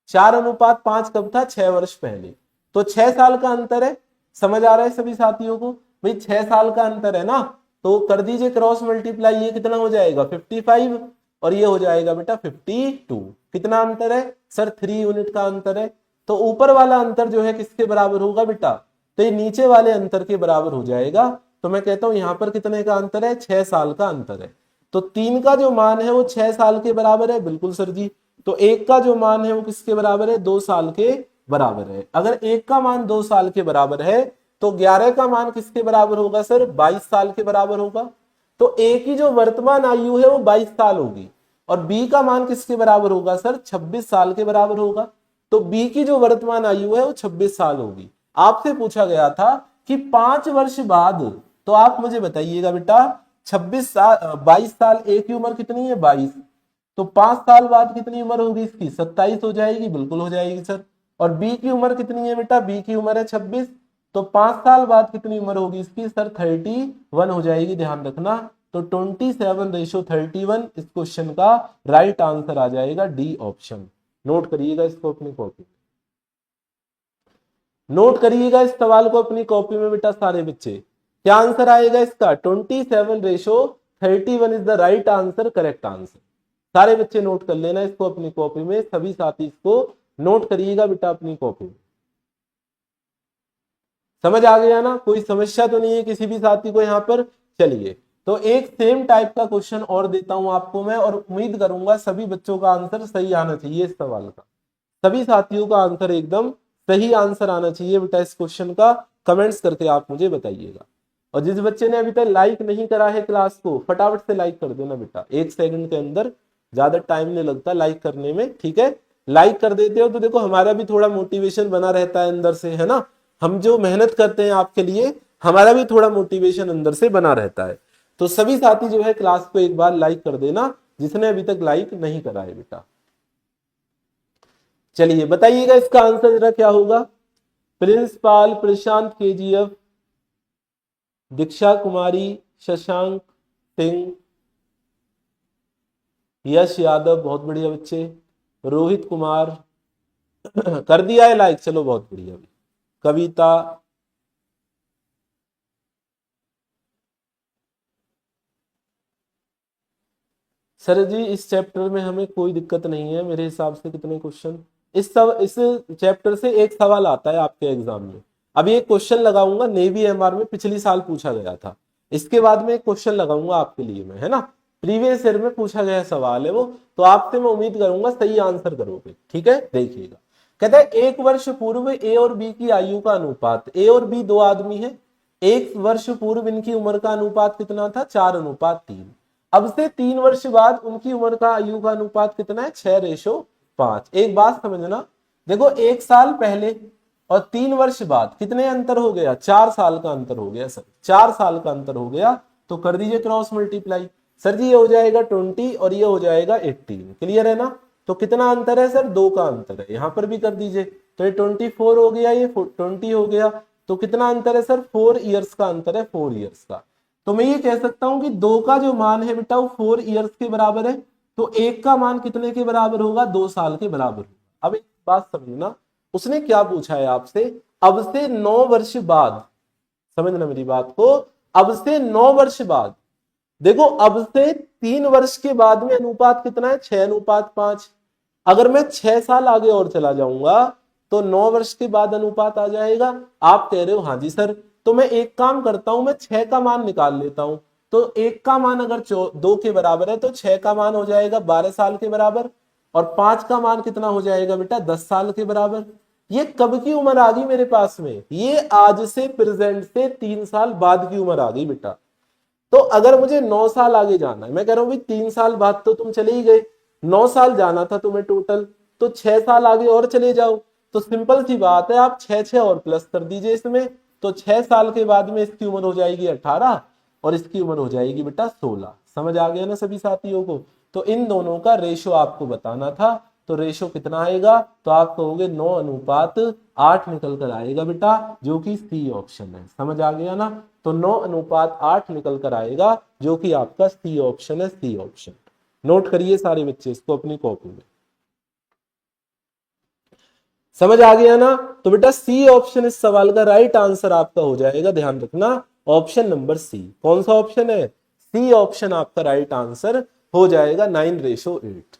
4:5 कब था? 6 वर्ष पहले। तो 6 साल का अंतर है। समझ आ रहा है सभी साथियों को? भाई 6 साल का अंतर है ना, तो कर दीजिए क्रॉस मल्टीप्लाई। ये कितना हो जाएगा? 55, और ये हो जाएगा बेटा 52। कितना अंतर है सर? 3 यूनिट का अंतर है। तो ऊपर वाला अंतर जो है किसके बराबर होगा बेटा? तो ये नीचे वाले अंतर के बराबर हो जाएगा। तो मैं कहता हूं यहां पर कितने का अंतर है? 6 साल का अंतर है। तो 3 का जो मान है वो 6 साल के बराबर है। बिल्कुल सर जी। तो 1 का जो मान है वो किसके बराबर है? 2 साल के बराबर है। अगर 1 का मान 2 साल के बराबर है तो 11 का मान किसके बराबर होगा सर? 22 साल के बराबर होगा। तो ए की जो वर्तमान आयु है वो 22 साल होगी, और बी का मान किसके बराबर होगा सर? 26 साल के बराबर होगा। तो बी की जो वर्तमान आयु है वो 26 साल होगी। आपसे पूछा गया था कि 5 वर्ष बाद, तो आप मुझे बताइएगा बेटा 26 साल 22 साल, ए की उम्र कितनी है? 22। तो 5 साल बाद कितनी उम्र होगी इसकी? 27 हो जाएगी। बिल्कुल हो जाएगी सर। और बी की उम्र कितनी है बेटा? बी की उम्र है 26। तो 5 साल बाद कितनी उम्र होगी इसकी? सर 31 हो जाएगी। ध्यान रखना तो 27:31 इस क्वेश्चन का राइट आंसर आ जाएगा डी ऑप्शन। नोट करिएगा इसको अपनी कॉपी, नोट करिएगा इस सवाल को अपनी कॉपी में बेटा सारे बच्चे। क्या आंसर आएगा इसका? 27:31 is the right answer, correct answer. सारे बच्चे नोट कर लेना इसको अपनी कॉपी में, सभी साथी इसको नोट करिएगा बेटा अपनी कॉपी में। समझ आ गया ना? कोई समस्या तो नहीं है किसी भी साथी को यहाँ पर? चलिए, तो एक सेम टाइप का क्वेश्चन और देता हूं आपको मैं, और उम्मीद करूंगा सभी बच्चों का आंसर सही आना चाहिए इस सवाल का। सभी साथियों का आंसर एकदम सही आंसर आना चाहिए बेटा इस क्वेश्चन का। कमेंट्स करके आप मुझे बताइएगा। और जिस बच्चे ने अभी तक लाइक नहीं करा है क्लास को, फटाफट से लाइक कर देना बेटा, 1 सेकंड के अंदर, ज्यादा टाइम नहीं लगता लाइक करने में, ठीक है? लाइक कर देते हो तो देखो हमारा भी थोड़ा मोटिवेशन बना रहता है अंदर से, है ना? हम जो मेहनत करते हैं आपके लिए, हमारा भी थोड़ा मोटिवेशन अंदर से बना रहता है। तो सभी साथी जो है क्लास को एक बार लाइक कर देना, जिसने अभी तक लाइक नहीं करा है बेटा। चलिए बताइएगा इसका आंसर जरा क्या होगा। प्रिंसपाल प्रशांत केजीएफ, दीक्षा कुमारी, शशांक सिंह, यश यादव, बहुत बढ़िया बच्चे, रोहित कुमार कर दिया है लाइक, चलो बहुत बढ़िया। कविता, सर जी इस चैप्टर में हमें कोई दिक्कत नहीं है मेरे हिसाब से। कितने क्वेश्चन इस चैप्टर से? एक सवाल आता है आपके एग्जाम में। अभी एक क्वेश्चन लगाऊंगा नेवी एमआर में, पिछली साल पूछा गया था। इसके बाद में एक क्वेश्चन लगाऊंगा आपके लिए मैं, है ना? प्रीवियस ईयर में पूछा गया सवाल है वो, तो आपसे मैं उम्मीद करूंगा सही आंसर करोगे, ठीक है? देखिएगा, कहता है 1 वर्ष पूर्व ए और बी की आयु का अनुपात। ए और बी 2 आदमी है, 1 वर्ष पूर्व इनकी उम्र का अनुपात कितना था? 4:3। अब से 3 वर्ष बाद उनकी उम्र का आयु का अनुपात कितना है? 6:5। एक बात समझना, देखो 1 साल पहले और 3 वर्ष बाद कितने अंतर हो गया? 4 साल का अंतर हो गया सर, 4 साल का अंतर हो गया। तो कर दीजिए क्रॉस मल्टीप्लाई। सर जी ये हो जाएगा 20 और ये हो जाएगा 18, क्लियर है ना? तो कितना अंतर है सर? 2 का अंतर है। यहां पर भी कर दीजिए, तो ये 24 हो गया, ये 20 हो गया। तो कितना अंतर है सर? 4 ईयर्स का अंतर है, 4 ईयर्स का। तो मैं ये कह सकता हूं कि 2 का जो मान है बेटा वो 4 ईयर्स के बराबर है, तो 1 का मान कितने के बराबर होगा? 2 साल के बराबर होगा। अब एक बात समझना, उसने क्या पूछा है आपसे? अब से 9 वर्ष बाद, समझना मेरी बात को, अब से 9 वर्ष बाद। देखो अब से 3 वर्ष के बाद में अनुपात कितना है? 6:5। अगर मैं 6 साल आगे और चला जाऊंगा तो 9 वर्ष के बाद अनुपात आ जाएगा। आप कह रहे हो हाँ जी सर, तो मैं एक काम करता हूं, मैं 6 का मान निकाल लेता हूं। तो 1 का मान अगर 2 के बराबर है तो 6 का मान हो जाएगा 12 साल के बराबर, और 5 का मान कितना हो जाएगा बेटा? 10 साल के बराबर। ये कब की उम्र आ गई मेरे पास में? ये आज से प्रेजेंट से 3 साल बाद की उम्र आ गई बेटा। तो अगर मुझे 9 साल आगे जाना है, मैं कह रहा हूं भाई 3 साल बाद तो तुम चले ही गए, 9 साल जाना था तुम्हें टोटल, तो 6 साल आगे और चले जाओ। तो सिंपल सी बात है, आप 6 और प्लस कर दीजिए इसमें, तो 6 साल के बाद में इसकी उम्र हो जाएगी 18 और इसकी उम्र हो जाएगी बेटा 16। समझ आ गया ना सभी साथियों को? तो इन दोनों का रेशो आपको बताना था। तो रेशो कितना आएगा? तो आप कहोगे 9:8 निकल कर आएगा बेटा, जो कि सी ऑप्शन है। समझ आ गया ना? तो 9:8 निकल कर आएगा, जो कि आपका सी ऑप्शन है, सी ऑप्शन। नोट करिए सारे बच्चे इसको अपनी कॉपी में। समझ आ गया ना? तो बेटा सी ऑप्शन इस सवाल का राइट आंसर आपका हो जाएगा, ध्यान रखना, ऑप्शन नंबर सी। कौन सा ऑप्शन है? सी ऑप्शन आपका राइट आंसर हो जाएगा 9:8।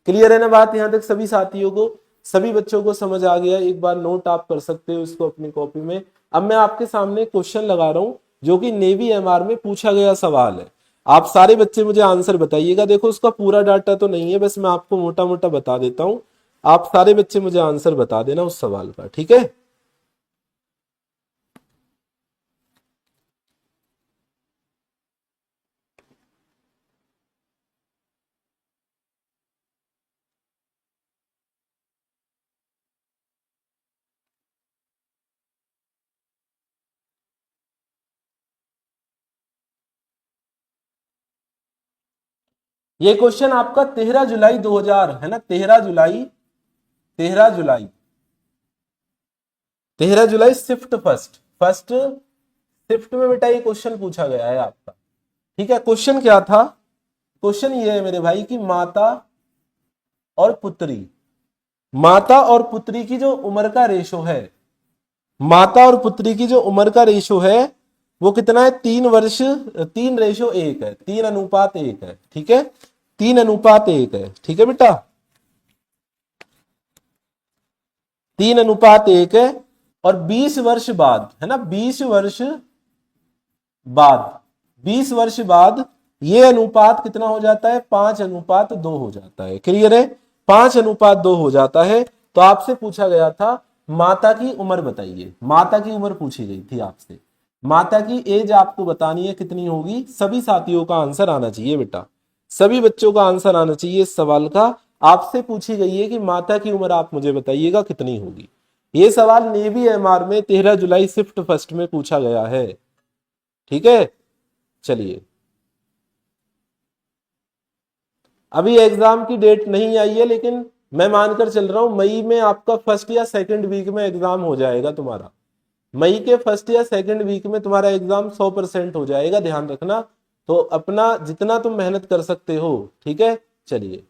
क्लियर है ना बात यहां तक सभी साथियों को? सभी बच्चों को समझ आ गया? एक बार नोट आप कर सकते हो इसको अपनी कॉपी में। अब मैं आपके सामने क्वेश्चन लगा रहा हूं जो कि नेवी एमआर में पूछा गया सवाल है। आप सारे बच्चे मुझे आंसर बताइएगा। देखो उसका पूरा डाटा तो नहीं है, बस मैं आपको मोटा मोटा बता देता हूं। आप सारे बच्चे मुझे आंसर बता देना उस सवाल का, ठीक है? ये क्वेश्चन आपका 13 जुलाई 2000 है ना? 13 जुलाई, 13 जुलाई, 13 जुलाई शिफ्ट फर्स्ट, फर्स्ट शिफ्ट में बेटा ये क्वेश्चन पूछा गया है आपका, ठीक है, क्वेश्चन क्या था? क्वेश्चन ये है मेरे भाई कि माता और पुत्री, माता और पुत्री की जो उम्र का रेशो है, माता और पुत्री की जो उम्र का रेशो है वो कितना है? 3 वर्ष, 3:1 है, 3:1 है। ठीक है, 3:1 है। ठीक है बेटा, 3:1 है। और 20 वर्ष बाद, है ना, बाद 20 वर्ष बाद ये अनुपात कितना हो जाता है? 5:2 हो जाता है। क्लियर है? 5:2 हो जाता है। तो आपसे पूछा गया था माता की उम्र बताइए, माता की उम्र पूछी गई थी आपसे, माता की एज आपको बतानी है कितनी होगी। सभी साथियों का आंसर आना चाहिए बेटा, सभी बच्चों का आंसर आना चाहिए इस सवाल का। आपसे पूछी गई है कि माता की उम्र आप मुझे बताइएगा कितनी होगी। ये सवाल नेवी एमआर में 13 जुलाई शिफ्ट फर्स्ट में पूछा गया है। ठीक है, चलिए, अभी एग्जाम की डेट नहीं आई है, लेकिन मैं मानकर चल रहा हूं मई में आपका फर्स्ट या सेकंड वीक में एग्जाम हो जाएगा तुम्हारा। मई के फर्स्ट या सेकंड वीक में तुम्हारा एग्जाम 100% हो जाएगा, ध्यान रखना। तो अपना जितना तुम मेहनत कर सकते हो, ठीक है, चलिए,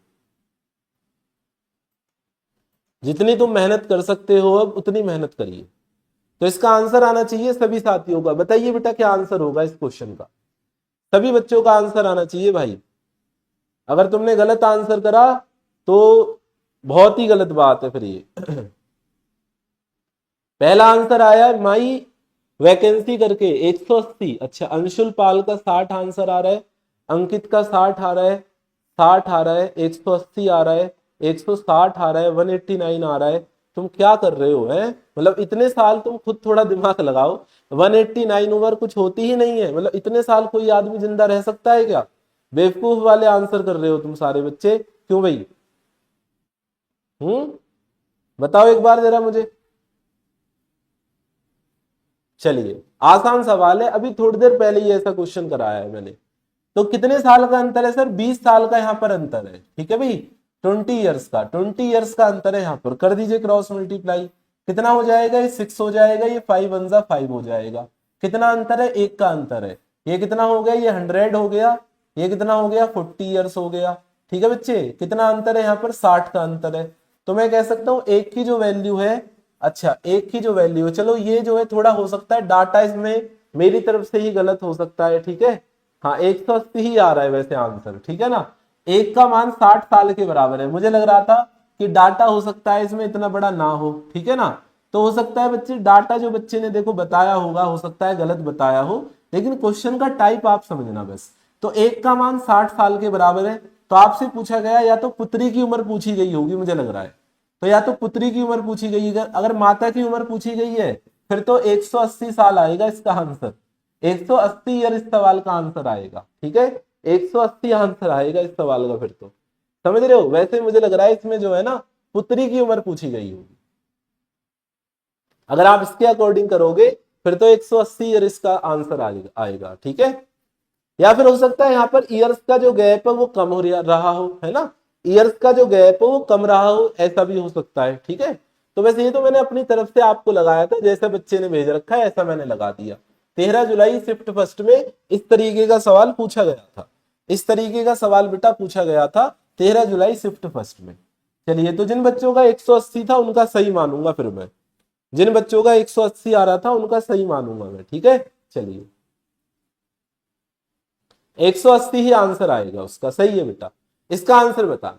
जितनी तुम मेहनत कर सकते हो अब उतनी मेहनत करिए। तो इसका आंसर आना चाहिए सभी साथियों का। बताइए बेटा क्या आंसर होगा इस क्वेश्चन का? सभी बच्चों का आंसर आना चाहिए भाई। अगर तुमने गलत आंसर करा तो बहुत ही गलत बात है फिर ये। पहला आंसर आया माई वैकेंसी करके 180। अच्छा, अंशुल पाल का 60 आंसर आ रहा है, अंकित का 60 आ रहा है, 60 आ रहा है, 180 आ रहा है, 160 आ रहा है, 189 आ रहा है। तुम क्या कर रहे हो? है मतलब इतने साल तुम खुद थोड़ा दिमाग लगाओ। 189 ओवर कुछ होती ही नहीं है, मतलब इतने साल कोई आदमी जिंदा रह सकता है क्या? बेवकूफ वाले आंसर कर रहे हो तुम सारे बच्चे, क्यों भाई? बताओ एक बार जरा मुझे। चलिए, आसान सवाल है, अभी थोड़ी देर पहले ही ऐसा क्वेश्चन कराया है मैंने। तो कितने साल का अंतर है सर? 20 साल का यहाँ पर अंतर है। ठीक है भाई, 20 ईयर्स का, 20 ईयर्स का अंतर है यहाँ पर। कर दीजिए क्रॉस मल्टीप्लाई, कितना हो जाएगा? ये 6 हो जाएगा, ये 5 हो जाएगा। कितना अंतर है? 1 का अंतर है। ये कितना हो गया? ये 100 हो गया। ये कितना हो गया? 40 ईयर्स हो गया। ठीक है बच्चे, कितना अंतर है यहाँ पर? 60 का अंतर है। तो मैं कह सकता हूँ एक की जो वैल्यू है, अच्छा एक की जो वैल्यू है, चलो ये जो है थोड़ा हो सकता है डाटा इसमें मेरी तरफ से ही गलत हो सकता है। ठीक है, हाँ 180 ही आ रहा है वैसे आंसर। ठीक है ना, एक का मान 60 साल के बराबर है। मुझे लग रहा था कि डाटा हो सकता है इसमें इतना बड़ा ना हो। ठीक है ना, तो हो सकता है बच्चे डाटा जो बच्चे ने देखो बताया होगा, हो सकता है गलत बताया हो, लेकिन क्वेश्चन का टाइप आप समझना बस। तो एक का मान 60 साल के बराबर है। तो आपसे पूछा गया, या तो पुत्री की उम्र पूछी गई होगी मुझे लग रहा है। तो या तो पुत्री की उम्र पूछी गई है, अगर माता की उम्र पूछी गई है फिर तो 180 साल आएगा इसका आंसर। 180 ईयर इस सवाल का आंसर आएगा। ठीक है, 180 आंसर आएगा इस सवाल का। फिर तो समझ रहे हो? वैसे मुझे लग रहा है इसमें जो है ना पुत्री की उम्र पूछी गई होगी। अगर आप इसके अकॉर्डिंग करोगे फिर तो 180 ईयर इसका आंसर आएगा। ठीक है, या फिर हो सकता है यहाँ पर ईयर्स का जो गैप है वो कम हो रहा हो, है ना, ईयर्स का जो गैप है वो कम रहा हो, ऐसा भी हो सकता है। ठीक है, तो वैसे ये तो मैंने अपनी तरफ से आपको लगाया था, जैसे बच्चे ने भेज रखा है ऐसा मैंने लगा दिया। 13 जुलाई शिफ्ट फर्स्ट में इस तरीके का सवाल पूछा गया था, इस तरीके का सवाल बेटा पूछा गया था 13 जुलाई शिफ्ट फर्स्ट में। चलिए, तो जिन बच्चों का 180 था उनका सही मानूंगा फिर मैं, जिन बच्चों का 180 आ रहा था उनका सही मानूंगा मैं। ठीक है, चलिए 180 ही आंसर आएगा उसका। सही है बेटा, इसका आंसर बताना।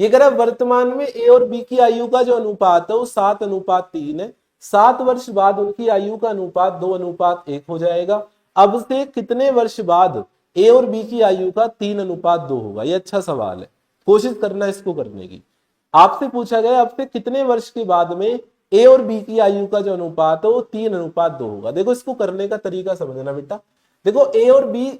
ये कह रहा वर्तमान में ए और बी की आयु का जो अनुपात है वो 7:3 है। 7 वर्ष बाद उनकी आयु का अनुपात 2:1 हो जाएगा। अब से कितने वर्ष बाद ए और बी की आयु का 3:2 होगा? ये अच्छा सवाल है, कोशिश करना इसको करने की। आपसे पूछा गया अब से कितने वर्ष के बाद में ए और बी की आयु का जो अनुपात है वो 3:2 होगा। देखो इसको करने का तरीका समझना बेटा। देखो ए और बी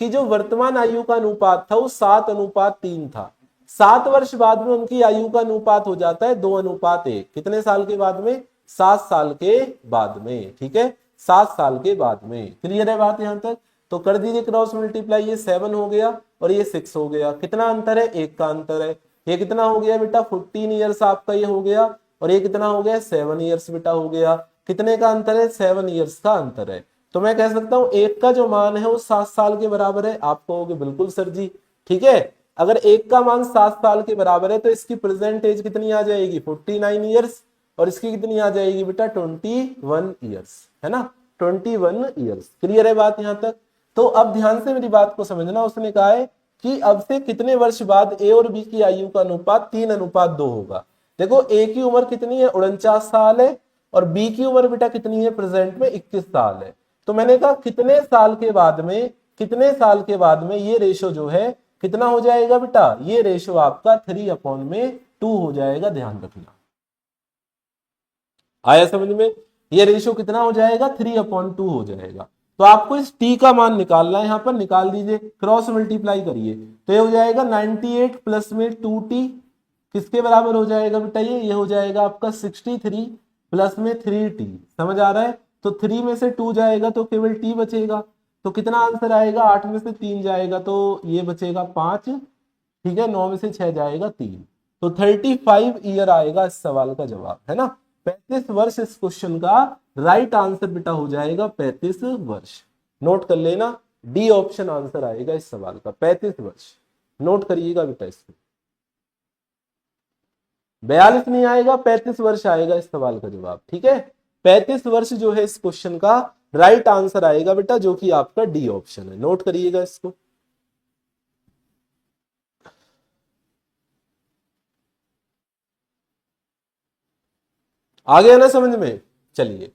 कि जो वर्तमान आयु का अनुपात था वो 7:3 था। 7 वर्ष बाद में उनकी आयु का अनुपात हो जाता है 2:1। कितने साल के बाद में? 7 साल के बाद में। ठीक है, 7 साल के बाद में। क्लियर है बात यहां तक? तो कर दीजिए क्रॉस मल्टीप्लाई, ये 7 हो गया और ये 6 हो गया। कितना अंतर है? 1 का अंतर है। ये कितना हो गया बेटा? 14 ईयर्स आपका ये हो गया, और ये कितना हो गया? 7 ईयर्स बेटा हो गया। कितने का अंतर है? 7 ईयर्स का अंतर है। तो मैं कह सकता हूं एक का जो मान है वो 7 साल के बराबर है। आप कहोगे बिल्कुल सर जी, ठीक है। अगर एक का मान 7 साल के बराबर है तो इसकी प्रेजेंट एज कितनी आ जाएगी 49 ईयर्स, और इसकी कितनी आ जाएगी बेटा 21 ईयर्स, है ना, 21 ईयर्स। क्लियर है बात यहां तक? तो अब ध्यान से मेरी बात को समझना। उसने कहा है कि अब से कितने वर्ष बाद ए और बी की आयु का अनुपात 3:2 होगा। देखो ए की उम्र कितनी है 49 साल है, और बी की उम्र बेटा कितनी है प्रेजेंट में 21 साल है। तो मैंने कहा कितने साल के बाद में, कितने साल के बाद में ये रेशो जो है कितना हो जाएगा बेटा, ये रेशो आपका 3/2 हो जाएगा। ध्यान रखना, आया समझ में? ये रेशो कितना हो जाएगा 3/2 हो जाएगा। तो आपको इस t का मान निकालना है, यहां पर निकाल दीजिए, क्रॉस मल्टीप्लाई करिए, तो ये हो जाएगा 98 प्लस में 2t, किसके बराबर हो जाएगा बेटा, ये हो जाएगा आपका 63 प्लस में 3t। समझ आ रहा है? तो 3 में से 2 जाएगा तो केवल t बचेगा। तो कितना आंसर आएगा, 8 में से 3 जाएगा तो ये बचेगा 5, ठीक है, 9 में से 6 जाएगा 3। तो 35 ईयर आएगा इस सवाल का जवाब, है ना। 35 वर्ष इस क्वेश्चन का राइट आंसर बेटा हो जाएगा 35 वर्ष। नोट कर लेना, डी ऑप्शन आंसर आएगा इस सवाल का 35 वर्ष। नोट करिएगा बेटा इसको, 42 नहीं आएगा, 35 वर्ष आएगा इस सवाल का जवाब, ठीक है। 35 वर्ष जो है इस क्वेश्चन का राइट आंसर आएगा बेटा, जो कि आपका डी ऑप्शन है। नोट करिएगा इसको। आ गया ना समझ में? चलिए,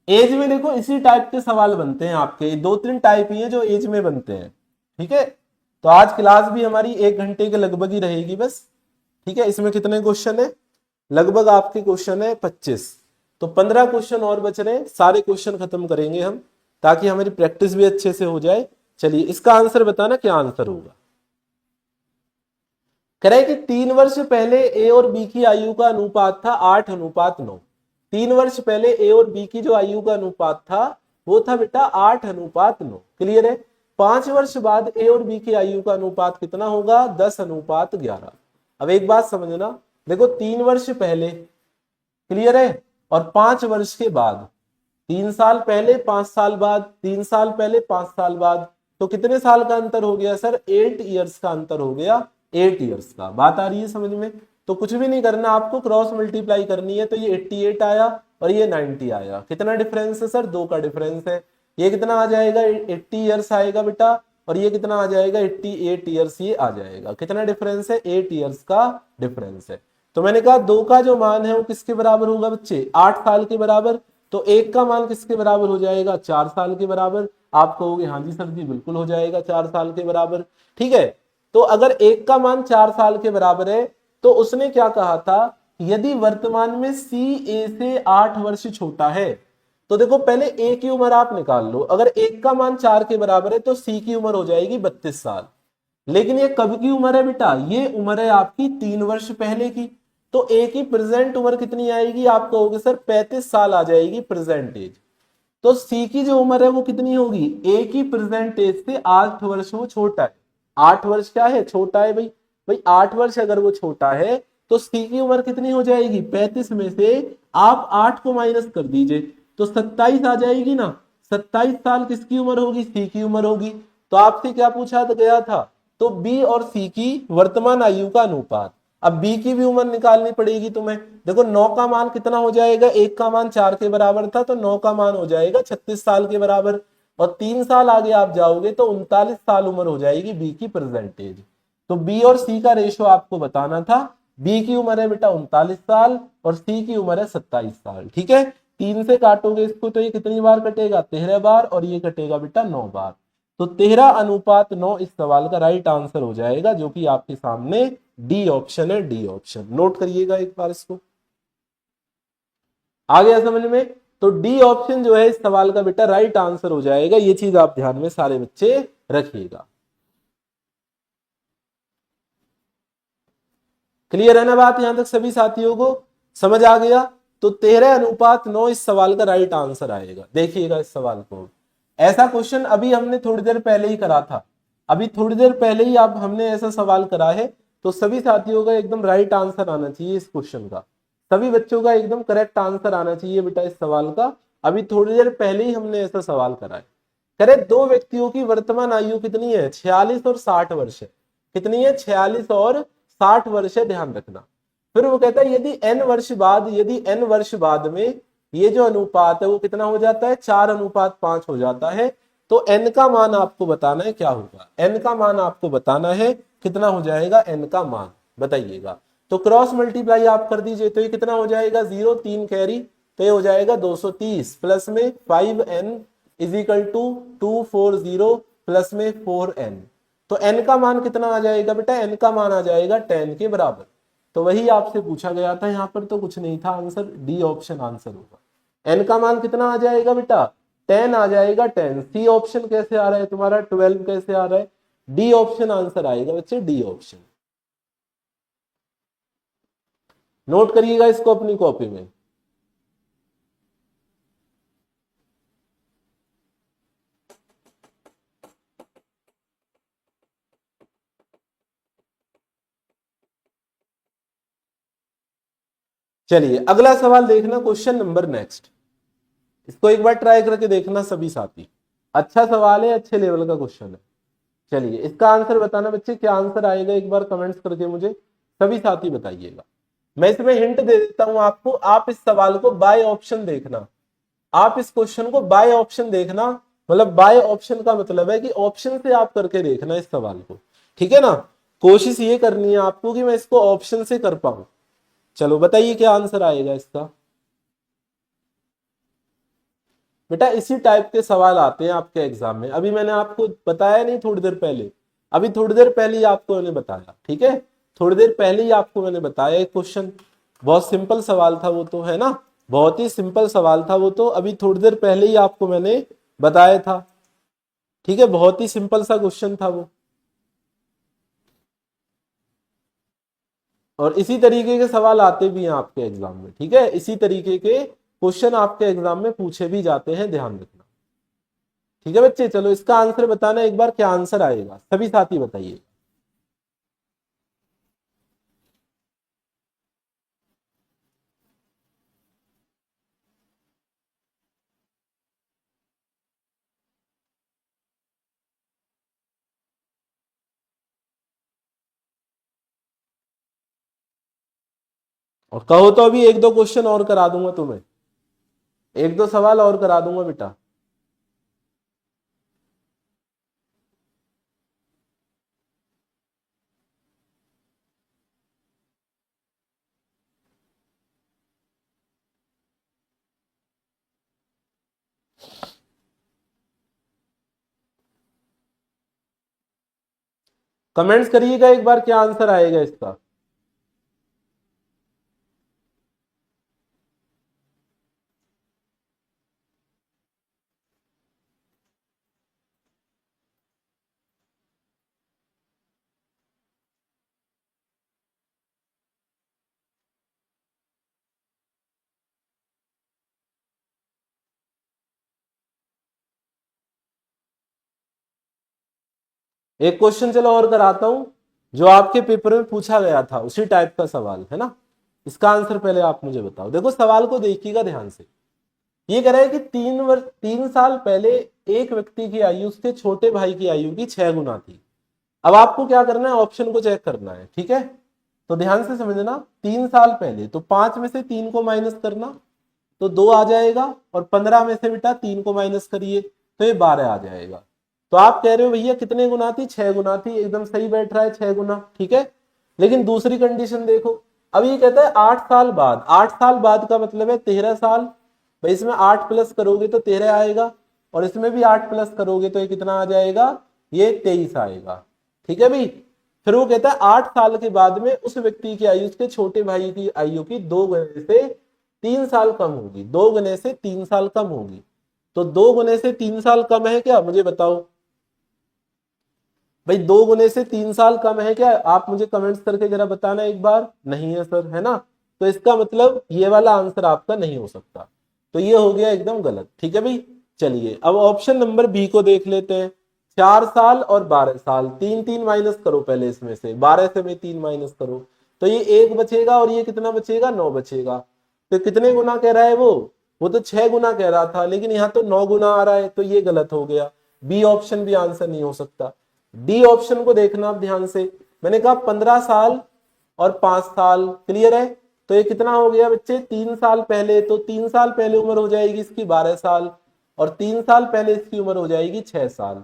एज में देखो इसी टाइप के सवाल बनते हैं आपके, 2-3 टाइप ही है जो एज में बनते हैं, ठीक है। तो आज क्लास भी हमारी 1 घंटे के लगभग ही रहेगी बस, ठीक है। इसमें कितने क्वेश्चन है, लगभग आपके क्वेश्चन है 25। तो 15 क्वेश्चन और बच रहे हैं, सारे क्वेश्चन खत्म करेंगे हम, ताकि हमारी प्रैक्टिस भी अच्छे से हो जाए। चलिए, इसका आंसर बताना क्या आंसर होगा। कह रहे कि 3 वर्ष पहले ए और बी की आयु का अनुपात था 8:9। 3 वर्ष पहले ए और बी की जो आयु का अनुपात था वो था बेटा 8:9। क्लियर है? 5 वर्ष बाद ए और बी की आयु का अनुपात कितना होगा 10:11। अब एक बात समझना, देखो 3 वर्ष पहले, क्लियर है, और 5 वर्ष के बाद, 3 साल पहले 5 साल बाद, 3 साल पहले 5 साल बाद, तो कितने साल का अंतर हो गया सर, 8 ईयर्स का अंतर हो गया, 8 ईयर्स का। बात आ रही है समझ में? तो कुछ भी नहीं करना आपको, क्रॉस मल्टीप्लाई करनी है। तो ये 88 आया और ये 90 आया। कितना डिफरेंस है सर, 2 का डिफरेंस है। ये कितना आ जाएगा 80 ईयर्स आएगा बेटा, और ये कितना आ जाएगा 88 ईयर्स ये आ जाएगा। कितना डिफरेंस है, 8 ईयर्स का डिफरेंस है। तो मैंने कहा 2 का जो मान है वो किसके बराबर होगा बच्चे, 8 साल के बराबर। तो 1 का मान किसके बराबर हो जाएगा, 4 साल के बराबर। आप कहोगे हाँ जी सर जी बिल्कुल हो जाएगा 4 साल के बराबर, ठीक है। तो अगर 1 का मान 4 साल के बराबर है तो उसने क्या कहा था, यदि वर्तमान में सी ए से 8 वर्ष छोटा है, तो देखो पहले ए की उम्र आप निकाल लो। अगर 1 का मान 4 के बराबर है तो सी की उम्र हो जाएगी 32 साल। लेकिन ये कब की उम्र है बेटा, ये उम्र है आपकी 3 वर्ष पहले की। तो ए की प्रेजेंट उम्र कितनी आएगी, आप कहोगे सर 35 साल आ जाएगी प्रेजेंट एज। तो सी की जो उम्र है वो कितनी होगी, ए की प्रेजेंट एज से 8 वर्ष वो छोटा है। 8 वर्ष क्या है, छोटा है भाई। भाई 8 वर्ष अगर वो छोटा है तो सी की उम्र कितनी हो जाएगी, 35 में से आप 8 को माइनस कर दीजिए तो 27 आ जाएगी ना। 27 साल किसकी उम्र होगी, सी की उम्र होगी। तो आपसे क्या पूछा गया था, तो बी और सी की वर्तमान आयु का अनुपात। अब बी की भी उम्र निकालनी पड़ेगी तुम्हें। देखो 9 का मान कितना हो जाएगा, 1 का मान 4 के बराबर था तो 9 का मान हो जाएगा 36 साल के बराबर। और 3 साल आगे आप जाओगे तो 39 साल उम्र हो जाएगी बी की प्रेजेंटेज। तो बी और सी का रेशो आपको बताना था। बी की उम्र है बेटा 39 साल और सी की उम्र है 27 साल, ठीक है। 3 से काटोगे इसको तो ये कितनी बार कटेगा, 13 बार, और ये कटेगा बेटा 9 बार। तो 13:9 इस सवाल का राइट आंसर हो जाएगा, जो कि आपके सामने डी ऑप्शन है, डी ऑप्शन। नोट करिएगा एक बार इसको, आ गया समझ में? तो डी ऑप्शन जो है इस सवाल का बेटा राइट आंसर हो जाएगा। ये चीज आप ध्यान में सारे बच्चे रखिएगा। क्लियर है ना बात, यहां तक सभी साथियों को समझ आ गया? तो 13:9 इस सवाल का राइट आंसर आएगा। देखिएगा इस सवाल को, ऐसा क्वेश्चन अभी हमने थोड़ी देर पहले ही करा था। अभी थोड़ी देर पहले ही आप हमने ऐसा सवाल करा है। तो सभी साथियों का एकदम राइट आंसर आना चाहिए इस क्वेश्चन का। सभी बच्चों का एकदम करेक्ट आंसर आना चाहिए बेटा इस सवाल का। अभी थोड़ी देर पहले ही हमने ऐसा सवाल करा है। करे दो व्यक्तियों की वर्तमान आयु कितनी है, 46 और 60 वर्ष है। कितनी है, 46 और 60 वर्ष है, ध्यान रखना। फिर वो कहता है यदि n वर्ष बाद में ये जो अनुपात है वो कितना हो जाता है, 4:5 हो जाता है, तो n का मान आपको बताना है क्या होगा, n का मान आपको बताना है कितना हो जाएगा, n का मान बताइएगा। तो क्रॉस मल्टीप्लाई आप कर दीजिए, तो ये कितना हो जाएगा, 0 3 कैरी, तो ये हो जाएगा 230 प्लस में 5n is equal to 240 plus में 4n। तो n का मान कितना आ जाएगा बेटा, n का मान आ जाएगा 10 के बराबर। तो वही आपसे पूछा गया था, यहाँ पर तो कुछ नहीं था, आंसर डी ऑप्शन आंसर होगा। n का मान कितना आ जाएगा बेटा, 10 आ जाएगा, 10। सी ऑप्शन कैसे आ रहा है तुम्हारा, 12 कैसे आ रहा है, डी ऑप्शन आंसर आएगा बच्चे, डी ऑप्शन। नोट करिएगा इसको अपनी कॉपी में। चलिए अगला सवाल देखना, क्वेश्चन नंबर नेक्स्ट। इसको एक बार ट्राई करके देखना सभी साथी, अच्छा सवाल है, अच्छे लेवल का क्वेश्चन है। चलिए इसका आंसर बताना बच्चे, क्या आंसर आएगा एक बार कमेंट्स करके मुझे सभी साथी बताइएगा। मैं इसमें हिंट दे देता हूं आपको, आप इस सवाल को बाय ऑप्शन देखना, आप इस क्वेश्चन को बाय ऑप्शन देखना, मतलब बाय ऑप्शन का मतलब है कि ऑप्शन से आप करके देखना इस सवाल को, ठीक है ना। कोशिश ये करनी है आपको कि मैं इसको ऑप्शन से कर पाऊं। चलो बताइए क्या आंसर आएगा इसका। बेटा इसी टाइप के सवाल आते हैं आपके एग्जाम में, अभी मैंने आपको बताया नहीं थोड़ी देर पहले, अभी थोड़ी देर पहले ही आपको मैंने बताया, ठीक है, थोड़ी देर पहले ही आपको मैंने बताया एक क्वेश्चन, बहुत सिंपल सवाल था वो तो, है ना, बहुत ही सिंपल सवाल था वो तो, अभी थोड़ी देर पहले ही आपको मैंने बताया था, ठीक है, बहुत ही सिंपल सा क्वेश्चन था वो। और इसी तरीके के सवाल आते भी हैं आपके एग्जाम में, ठीक है, इसी तरीके के क्वेश्चन आपके एग्जाम में पूछे भी जाते हैं, ध्यान रखना, ठीक है बच्चे। चलो इसका आंसर बताना एक बार, क्या आंसर आएगा सभी साथी बताइए। और कहो तो अभी एक दो क्वेश्चन और करा दूंगा तुम्हें, एक दो सवाल और करा दूंगा बेटा। कमेंट्स करिएगा एक बार, क्या आंसर आएगा इसका। एक क्वेश्चन चलो और कराता हूं, जो आपके पेपर में पूछा गया था उसी टाइप का सवाल है ना। इसका आंसर पहले आप मुझे बताओ, देखो सवाल को देखिएगा ध्यान से। ये कह रहा है कि 3 साल पहले एक व्यक्ति की आयु उसके छोटे भाई की आयु की 6 गुना थी। अब आपको क्या करना है, ऑप्शन को चेक करना है, ठीक है। तो ध्यान से समझना, 3 साल पहले, तो 5 में से 3 को माइनस करना, तो 2 आ जाएगा, और 15 में से बेटा 3 को माइनस करिए, तो ये 12 आ जाएगा। तो आप कह रहे हो भैया कितने गुना थी, 6 गुना थी, एकदम सही बैठ रहा है, 6 गुना, ठीक है। लेकिन दूसरी कंडीशन देखो, अब ये कहता है 8 साल बाद, 8 साल बाद का मतलब है 13 साल, भाई इसमें 8 प्लस करोगे तो 13 आएगा, और इसमें भी 8 प्लस करोगे तो ये कितना आ जाएगा, ये 23 आएगा, ठीक है भाई। फिर वो कहता है 8 साल के बाद में उस व्यक्ति की आयु उसके छोटे भाई की आयु की 2 गुने से 3 साल कम होगी, 2 गुने से 3 साल कम होगी। तो 2 गुने से 3 साल कम है क्या, मुझे बताओ भाई, 2 गुने से 3 साल कम है क्या, आप मुझे कमेंट्स करके जरा बताना एक बार। नहीं है सर, है ना, तो इसका मतलब ये वाला आंसर आपका नहीं हो सकता, तो ये हो गया एकदम गलत, ठीक है भाई। चलिए अब ऑप्शन नंबर बी को देख लेते हैं, 4 साल और 12 साल, 3 3 माइनस करो पहले, इसमें से 12 से में 3 माइनस करो, तो ये 1 बचेगा, और ये कितना बचेगा, 9 बचेगा। तो कितने गुना कह रहा है वो वो तो 6 गुना कह रहा था, लेकिन यहाँ तो 9 गुना आ रहा है, तो ये गलत हो गया। बी ऑप्शन भी आंसर नहीं हो सकता। डी ऑप्शन को देखना आप ध्यान से, मैंने कहा 15 साल और 5 साल, क्लियर है। तो ये कितना हो गया बच्चे, 3 साल पहले, तो 3 साल पहले उम्र हो जाएगी इसकी 12 साल, और 3 साल पहले इसकी उम्र हो जाएगी 6 साल।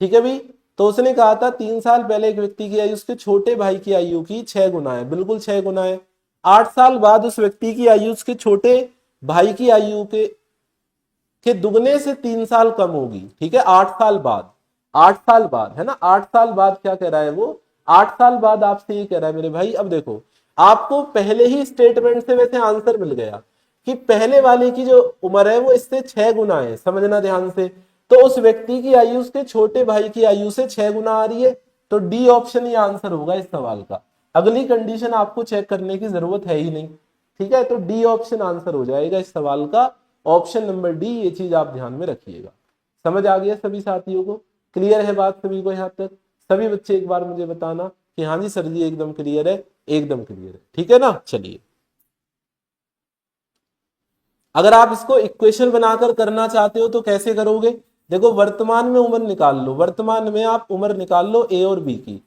ठीक है भाई, तो उसने कहा था 3 साल पहले एक व्यक्ति की आयु उसके छोटे भाई की आयु की 6 गुना है, बिल्कुल 6 गुना है। 8 साल बाद उस व्यक्ति की आयु उसके छोटे भाई की आयु के दुगने से 3 साल कम होगी। ठीक है, 8 साल बाद, 8 साल बाद है ना, 8 साल बाद क्या कह रहा है वो, 8 साल बाद आपसे ये कह रहा है मेरे भाई। अब देखो, आपको पहले ही स्टेटमेंट से वैसे आंसर मिल गया कि पहले वाले की जो उम्र है वो इससे 6 गुना है, समझना ध्यान से। तो उस व्यक्ति की आयु उसके छोटे भाई की आयु से 6 गुना आ रही है, तो डी ऑप्शन ही आंसर होगा इस सवाल का। अगली कंडीशन आपको चेक करने की जरूरत है ही नहीं। ठीक है, तो डी ऑप्शन आंसर हो जाएगा इस सवाल का, ऑप्शन नंबर डी। ये चीज आप ध्यान में रखिएगा। समझ आ गया सभी साथियों को, क्लियर है बात सभी को यहाँ तक? सभी बच्चे एक बार मुझे बताना कि हाँ जी सर जी एकदम क्लियर है, एकदम क्लियर है। ठीक है ना, चलिए। अगर आप इसको इक्वेशन बनाकर करना चाहते हो तो कैसे करोगे, देखो वर्तमान में उम्र निकाल लो, वर्तमान में आप उम्र निकाल लो ए और बी की।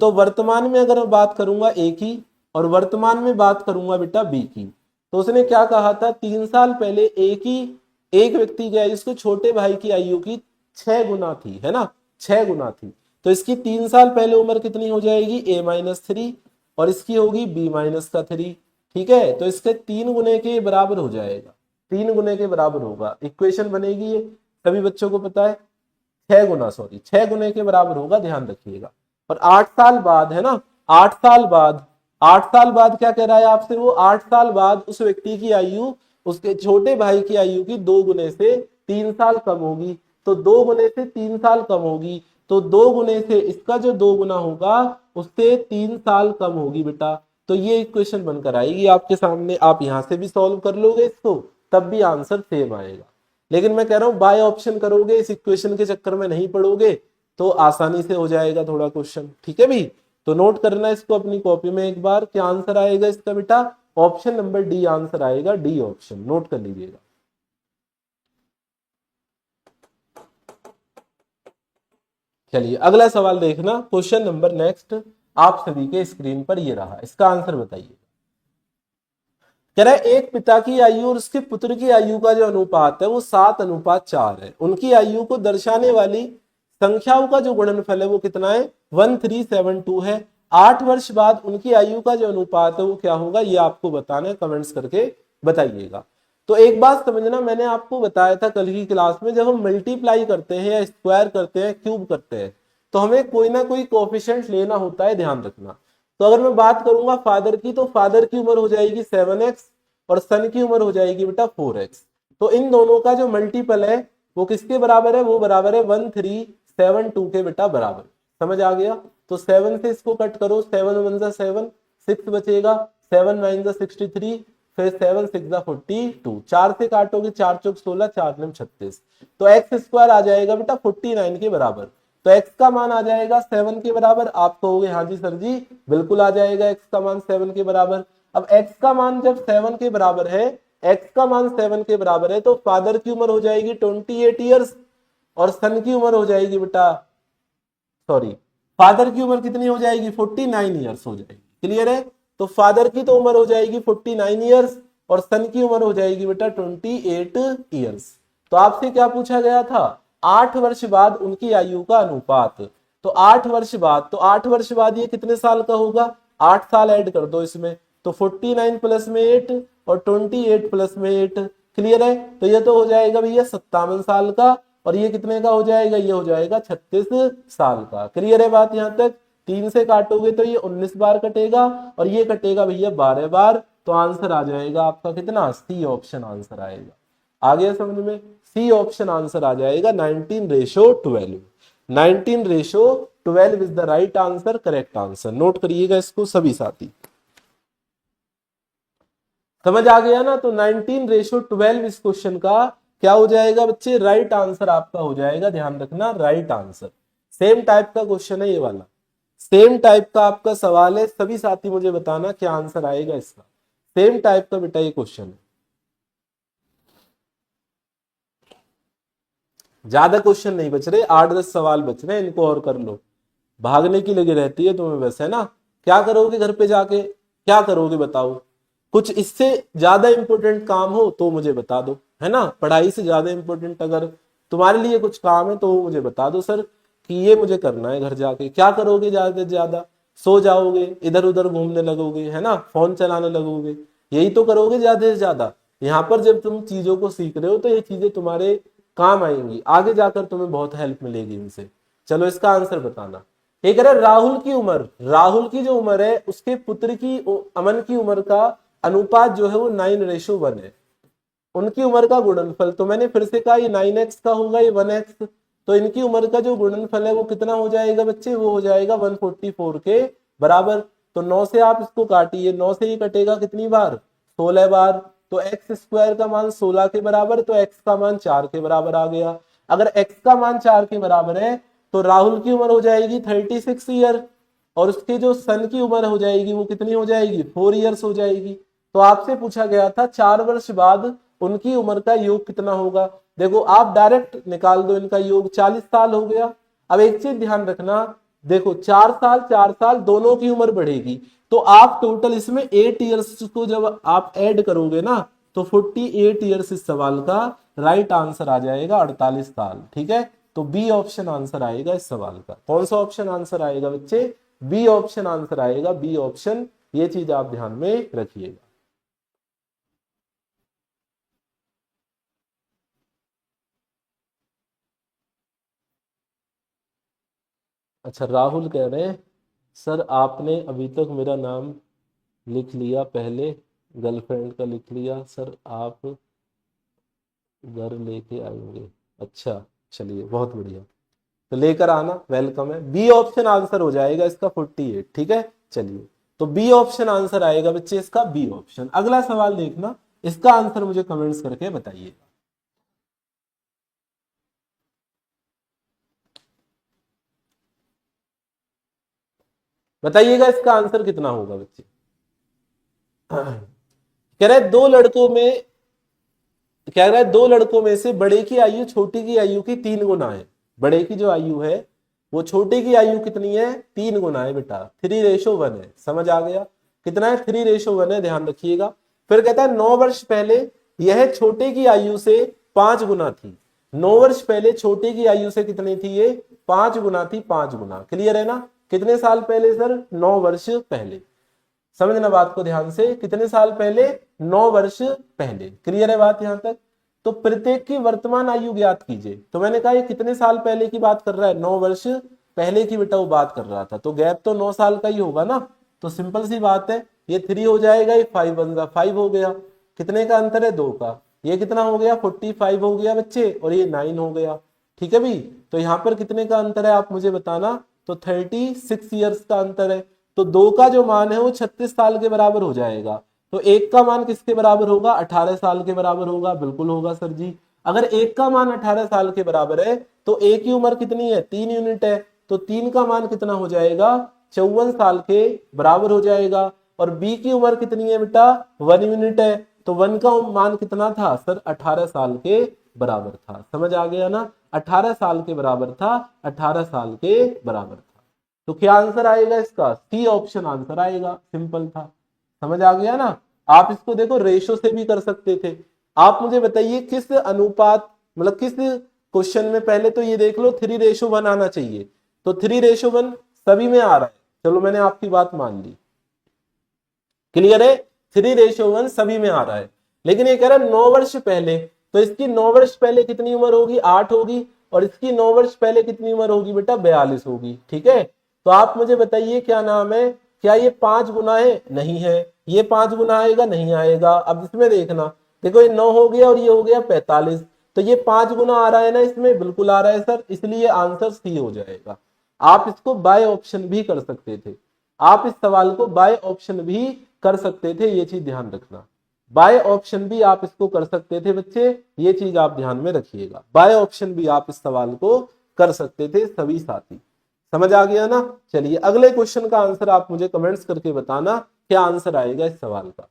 तो वर्तमान में अगर मैं बात करूंगा ए की और वर्तमान में बात करूंगा बेटा बी की, तो उसने क्या कहा था, 3 साल पहले ए की एक व्यक्ति की आयु उसके छोटे भाई की आयु की 6 गुना थी, है ना, 6 गुना थी। तो इसकी 3 साल पहले उम्र कितनी हो जाएगी, a-3, और इसकी होगी b-3। ठीक है, तो इसके 3 गुने के बराबर हो जाएगा, 3 गुने के बराबर होगा। इक्वेशन बनेगी ये, सभी बच्चों को पता है, 6 गुना, सॉरी 6 गुने के बराबर होगा, ध्यान रखिएगा। और 8 साल बाद है ना, 8 साल बाद, 8 साल बाद क्या कह रहा है आपसे वो, 8 साल बाद उस व्यक्ति की आयु उसके छोटे भाई की आयु की 2 गुने से 3 साल कम होगी। तो 2 गुने से 3 साल कम होगी, तो 2 गुने से इसका जो 2 गुना होगा उससे 3 साल कम होगी बेटा। तो ये इक्वेशन बनकर आएगी आपके सामने, आप यहां से भी सॉल्व कर लोगे इसको, तब भी आंसर सेम आएगा। लेकिन मैं कह रहा हूं बाय ऑप्शन करोगे, इस इक्वेशन के चक्कर में नहीं पड़ोगे, तो आसानी से हो जाएगा थोड़ा क्वेश्चन। ठीक है भी, तो नोट करना इसको अपनी कॉपी में एक बार, क्या आंसर आएगा इसका बेटा, ऑप्शन नंबर डी आंसर आएगा, डी ऑप्शन, नोट कर लीजिएगा। चलिए अगला सवाल देखना, क्वेश्चन नंबर नेक्स्ट आप सभी के स्क्रीन पर ये रहा, इसका आंसर बताइए। कह रहा है एक पिता की आयु और उसके पुत्र की आयु का जो अनुपात है वो 7:4 है। उनकी आयु को दर्शाने वाली संख्याओं का जो गुणनफल है वो कितना है, 1372 है। 8 वर्ष बाद उनकी आयु का जो अनुपात है वो क्या होगा, ये आपको बताना है, कमेंट्स करके बताइएगा। तो एक बात समझना, मैंने आपको बताया था कल की क्लास में, जब हम मल्टीप्लाई करते हैं या स्क्वायर करते हैं, क्यूब करते हैं, तो हमें कोई ना कोई कोएफिशिएंट लेना होता है, ध्यान रखना। तो अगर मैं बात करूंगा फादर की, तो फादर की उम्र हो जाएगी 7x और सन की उम्र हो जाएगी बेटा 4x। तो इन दोनों का जो मल्टीपल है वो किसके बराबर है, वो बराबर है 1372 के बेटा बराबर। समझ आ गया? तो 7 से इसको कट करो, 7 1 जा 7, 6 बचेगा, 7 9 जा 63, फिर 7 6 जा 42, 4 से काटोगे, 4 चौक 16, 4 9 36, तो एक्स स्क्वायर आ जाएगा बेटा 49 के बराबर। तो x का मान आ जाएगा 7 के बराबर। आप कहोगे हाँ जी सर जी बिल्कुल आ जाएगा x का मान 7 के बराबर। अब x का मान जब 7 के बराबर है, x का मान 7 के बराबर है, तो फादर की उम्र हो जाएगी 28 ईयर्स और सन की उम्र हो जाएगी बेटा, सॉरी फादर की उम्र कितनी हो जाएगी, 49 ईयर्स हो जाएगी। क्लियर है? तो फादर की तो उम्र हो जाएगी 49 ईयर्स और सन की उम्र हो जाएगी बेटा 28 ईयर्स। तो आपसे क्या पूछा गया था, 8 वर्ष बाद उनकी आयु का अनुपात। तो 8 वर्ष बाद, तो 8 वर्ष बाद ये कितने साल का होगा, 8 साल ऐड कर दो इसमें, तो 49 प्लस में 8 और 28 प्लस में 8। क्लियर है? तो ये तो हो जाएगा भैया 57 साल का, और ये कितने का हो जाएगा, ये हो जाएगा 36 साल का। क्लियर है बात यहां तक? 3 से काटोगे तो ये 19 बार कटेगा और ये कटेगा भैया 12 बार। तो आंसर आ जाएगा आपका कितना, सी ऑप्शन आंसर आएगा। आ गया समझ में? सी ऑप्शन आंसर आ जाएगा 19:12। 19:12 is the right answer, correct answer. Note करिएगा इसको सभी साथी। समझ आ गया ना? तो 19:12 इस क्वेश्चन का क्या हो जाएगा बच्चे, राइट आंसर आपका हो जाएगा, ध्यान रखना राइट आंसर। सेम टाइप का क्वेश्चन है ये वाला, सेम टाइप का आपका सवाल है, सभी साथी मुझे बताना क्या आंसर आएगा इसका। सेम टाइप का बेटा ये क्वेश्चन है। ज्यादा क्वेश्चन नहीं बच रहे, 8-10 सवाल बच रहे हैं, इनको और कर लो। भागने की लगी रहती है तुम्हें बस, है ना। क्या करोगे घर पे जाके, क्या करोगे बताओ। कुछ इससे ज्यादा इंपॉर्टेंट काम हो तो मुझे बता दो, है ना। पढ़ाई से ज्यादा इंपॉर्टेंट अगर तुम्हारे लिए कुछ काम है तो मुझे बता दो सर कि ये मुझे करना है घर जाके। क्या करोगे ज्यादा से ज्यादा, सो जाओगे, इधर उधर घूमने लगोगे, है ना, फोन चलाने लगोगे, यही तो करोगे ज्यादा से ज्यादा। यहाँ पर जब तुम चीजों को सीख रहे हो तो ये चीजें तुम्हारे काम आएंगी, आगे जाकर तुम्हें बहुत हेल्प मिलेगी इनसे। चलो इसका आंसर बताना। ये कह रहा है राहुल की उम्र, राहुल की जो उम्र है उसके पुत्र की अमन की उम्र का अनुपात जो है वो 9:1 है। उनकी उम्र का गुणनफल, तो मैंने फिर से कहा ये 9x का होगा, ये 1x, तो इनकी उम्र का जो गुणनफल है वो कितना हो जाएगा बच्चे, वो हो जाएगा 144 के बराबर। तो 9 से आप इसको काटिए, 9 से ये कटेगा कितनी बार, 16 बार। तो एक्स स्क्वायर का मान 16 के बराबर, तो एक्स का मान 4 के बराबर आ गया। अगर एक्स का मान 4 के बराबर है तो राहुल की उम्र हो जाएगी 36 ईयर, और उसके जो सन की उम्र हो जाएगी वो कितनी हो जाएगी, 4 ईयर्स हो जाएगी। तो आपसे पूछा गया था 4 वर्ष बाद उनकी उम्र का योग कितना होगा। देखो आप डायरेक्ट निकाल दो, इनका योग 40 साल हो गया। अब एक चीज ध्यान रखना, देखो 4 साल दोनों की उम्र बढ़ेगी, तो आप टोटल इसमें 8 ईयर्स को जब आप ऐड करोगे ना तो 48 ईयर्स इस सवाल का राइट आंसर आ जाएगा, 48 साल। ठीक है, तो बी ऑप्शन आंसर आएगा इस सवाल का। कौन सा ऑप्शन आंसर आएगा बच्चे, बी ऑप्शन आंसर आएगा, बी ऑप्शन। ये चीज आप ध्यान में रखिएगा। अच्छा राहुल कह रहे हैं सर आपने अभी तक मेरा नाम लिख लिया, पहले गर्लफ्रेंड का लिख लिया सर, आप घर लेके आएंगे। अच्छा चलिए बहुत बढ़िया, तो लेकर आना, वेलकम है। बी ऑप्शन आंसर हो जाएगा इसका 48। ठीक है चलिए, तो बी ऑप्शन आंसर आएगा बच्चे इसका, बी ऑप्शन। अगला सवाल देखना, इसका आंसर मुझे कमेंट्स करके बताइएगा। बताइएगा इसका आंसर कितना होगा बच्चे। कह रहे दो लड़कों में, कह रहा है दो लड़कों में से बड़े की आयु छोटी की आयु की 3 गुना है। बड़े की जो आयु है वो छोटे की आयु कितनी है, 3 गुना है बेटा, 3:1 है। समझ आ गया, कितना है, 3:1 है, ध्यान रखिएगा। फिर कहता है 9 वर्ष पहले यह छोटे की आयु से 5 गुना थी। 9 वर्ष पहले छोटे की आयु से कितनी थी, ये 5 गुना थी, 5 गुना। क्लियर है ना, कितने साल पहले सर, 9 वर्ष पहले। समझना बात को ध्यान से, कितने साल पहले, 9 वर्ष पहले। क्लियर है बात यहां तक। तो प्रत्येक की वर्तमान आयु ज्ञात कीजिए, तो मैंने कहा ये कितने साल पहले की बात कर रहा है, 9 वर्ष पहले की बेटा वो बात कर रहा था, तो गैप तो 9 साल का ही होगा ना। तो सिंपल सी बात है, ये 3 हो जाएगा, ये 5 बन गया, 5 हो गया। कितने का अंतर है, 2 का। ये कितना हो गया, 45 हो गया बच्चे, और ये 9 हो गया। ठीक है भी, तो यहाँ पर कितने का अंतर है आप मुझे बताना, तो 36 ईयर्स का अंतर है। तो 2 का जो मान है वो 36 साल के बराबर हो जाएगा। तो 1 का मान किसके बराबर होगा, 18 साल के बराबर होगा। बिल्कुल होगा सर जी। अगर 1 का मान 18 साल के बराबर है तो 1 की उम्र कितनी है, 3 यूनिट है, तो 3 का मान कितना हो जाएगा, 54 साल के बराबर हो जाएगा। और बी की उम्र कितनी है बेटा, 1 यूनिट है, तो 1 का मान कितना था सर, 18 साल के बराबर था। समझ आ गया ना, 18 साल के बराबर था, 18 साल के बराबर था। तो क्या आंसर आएगा इसका, सी ऑप्शन आंसर आएगा, सिंपल था। समझ आ गया ना। आप इसको देखो रेशो से भी कर सकते थे। आप मुझे बताइए किस अनुपात, मतलब किस क्वेश्चन में, पहले तो ये देख लो 3:1 आना चाहिए, तो 3:1 सभी में आ रहा है। चलो मैंने आपकी बात मान ली, क्लियर है, 3:1 सभी में आ रहा है। लेकिन ये कह रहा है 9 वर्ष पहले, तो इसकी 9 वर्ष पहले कितनी उम्र होगी, 8 होगी, और इसकी 9 वर्ष पहले कितनी उम्र होगी बेटा, 42 होगी। ठीक है, तो आप मुझे बताइए क्या नाम है, क्या ये 5 गुना है, नहीं है। ये 5 गुना आएगा, नहीं आएगा। अब इसमें देखना, देखो ये 9 हो गया और ये हो गया 45, तो ये 5 गुना आ रहा है ना इसमें, बिल्कुल आ रहा है सर, इसलिए आंसर सी हो जाएगा। आप इसको बाय ऑप्शन भी कर सकते थे, आप इस सवाल को बाय ऑप्शन भी कर सकते थे, ये चीज ध्यान रखना। बाय ऑप्शन भी आप इसको कर सकते थे बच्चे, ये चीज आप ध्यान में रखिएगा। बाय ऑप्शन भी आप इस सवाल को कर सकते थे सभी साथी। समझ आ गया ना। चलिए अगले क्वेश्चन का आंसर आप मुझे कमेंट्स करके बताना, क्या आंसर आएगा इस सवाल का।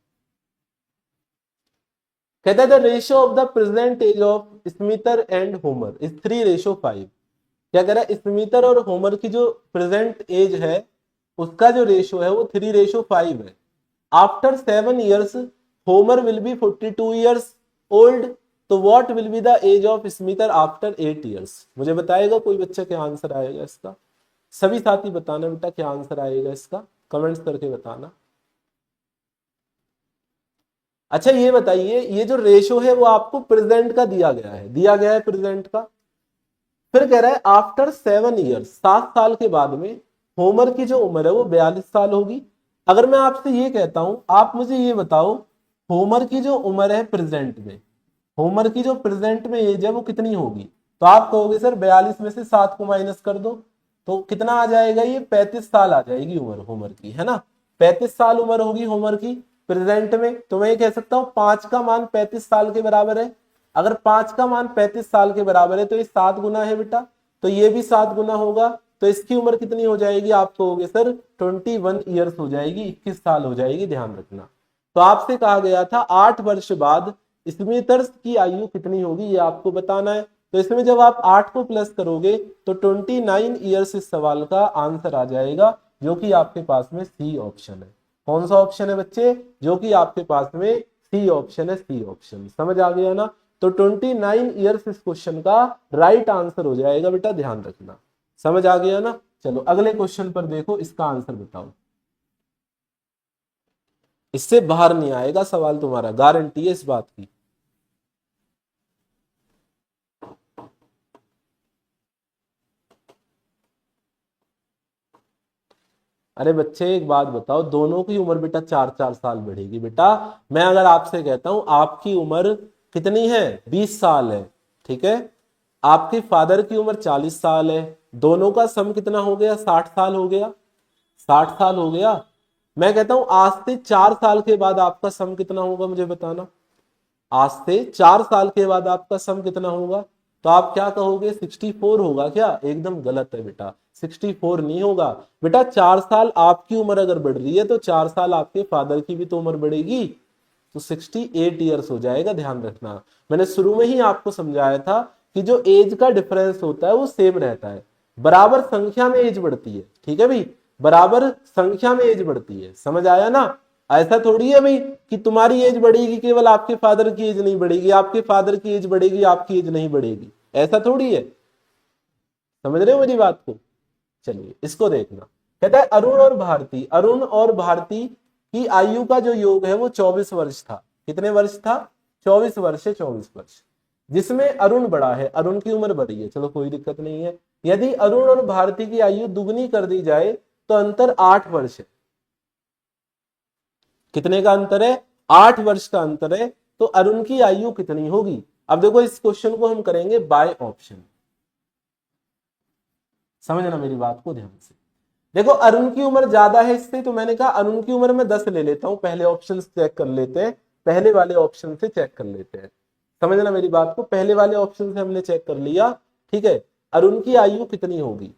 कहता है the ratio of the present age of Smither and Homer is 3:5। क्या कह रहा है, स्मिथर और होमर की जो प्रेजेंट एज है उसका जो रेशियो है वो 3:5 है। After 7 years Homer will be 42 years old, तो what will be the age of Smither after 8 years। मुझे बताएगा कोई बच्चा क्या आंसर आएगा इसका? सभी साथी बताना बेटा क्या आंसर आएगा इसका, कमेंट्स करके बताना। अच्छा ये बताइए, ये जो रेशो है वो आपको प्रेजेंट का दिया गया है, दिया गया है प्रेजेंट का। फिर कह रहा है आफ्टर 7 years 7 साल के बाद में होमर की जो उम्र है वो 42 साल होगी। अगर मैं आपसे ये कहता हूं आप मुझे ये बताओ होमर की जो उम्र है प्रेजेंट में, होमर की जो प्रेजेंट में एज है वो कितनी होगी? तो आप कहोगे सर 42 में से 7 को माइनस कर दो, तो कितना आ जाएगा? ये 35 साल आ जाएगी उम्र होमर की, है ना। 35 साल उम्र होगी होमर की प्रेजेंट में। तो मैं ये कह सकता हूं 5 का मान 35 साल के बराबर है। अगर 5 का मान 35 साल के बराबर है तो ये 7 गुना है बेटा, तो ये भी 7 गुना होगा। तो इसकी उम्र कितनी हो जाएगी? आप कहोगे सर 21 ईयर्स हो जाएगी, 21 साल हो जाएगी, ध्यान रखना। तो आपसे कहा गया था 8 वर्ष बाद स्मिथर्स की आयु कितनी होगी ये आपको बताना है। तो इसमें जब आप 8 को प्लस करोगे तो 29 ईयर्स इस सवाल का आंसर आ जाएगा, जो कि आपके पास में सी ऑप्शन है। कौन सा ऑप्शन है बच्चे? जो कि आपके पास में सी ऑप्शन है, सी ऑप्शन। समझ आ गया ना। तो 29 ईयर्स इस क्वेश्चन का राइट आंसर हो जाएगा बेटा, ध्यान रखना। समझ आ गया ना। चलो अगले क्वेश्चन पर देखो, इसका आंसर बताओ। इससे बाहर नहीं आएगा सवाल तुम्हारा, गारंटी है इस बात की। अरे बच्चे एक बात बताओ, दोनों की उम्र बेटा 4-4 साल बढ़ेगी बेटा। मैं अगर आपसे कहता हूं आपकी उम्र कितनी है? 20 साल है, ठीक है। आपके फादर की उम्र 40 साल है, दोनों का सम कितना हो गया? 60 साल हो गया, 60 साल हो गया। मैं कहता हूं आज से 4 साल के बाद आपका सम कितना होगा, मुझे बताना। आज से 4 साल के बाद आपका सम कितना होगा? तो आप क्या कहोगे? 64 होगा क्या? एकदम गलत है बेटा, 64 नहीं होगा बेटा। 4 साल आपकी उम्र अगर बढ़ रही है तो 4 साल आपके फादर की भी तो उम्र बढ़ेगी, तो 68 ईयर्स हो जाएगा, ध्यान रखना। मैंने शुरू में ही आपको समझाया था कि जो एज का डिफरेंस होता है वो सेम रहता है, बराबर संख्या में एज बढ़ती है, ठीक है भाई, बराबर संख्या में एज बढ़ती है। समझ आया ना। ऐसा थोड़ी है भाई कि तुम्हारी एज बढ़ेगी केवल आपके फादर की एज नहीं बढ़ेगी, आपके फादर की एज बढ़ेगी आपकी एज नहीं बढ़ेगी, ऐसा थोड़ी है। समझ रहे हो मेरी बात को? चलिए इसको देखना। कहता है अरुण और भारती की आयु का जो योग है वो 24 वर्ष था। कितने वर्ष था? 24 वर्ष है, 24 वर्ष। जिसमें अरुण बड़ा है, अरुण की उम्र बड़ी है, चलो कोई दिक्कत नहीं है। यदि अरुण और भारती की आयु दुगनी कर दी जाए तो अंतर 8 वर्ष है। कितने का अंतर है? 8 वर्ष का अंतर है। तो अरुण की आयु कितनी होगी? अब देखो इस क्वेश्चन को हम करेंगे बाय ऑप्शन। समझना मेरी बात को ध्यान से। देखो अरुण की उम्र ज्यादा है इससे, तो मैंने कहा अरुण की उम्र में 10 ले लेता हूं, पहले ऑप्शन चेक कर लेते हैं, पहले वाले ऑप्शन से चेक कर लेते हैं। समझना मेरी बात को, पहले वाले ऑप्शन से हमने चेक कर लिया, ठीक है। अरुण की आयु कितनी होगी?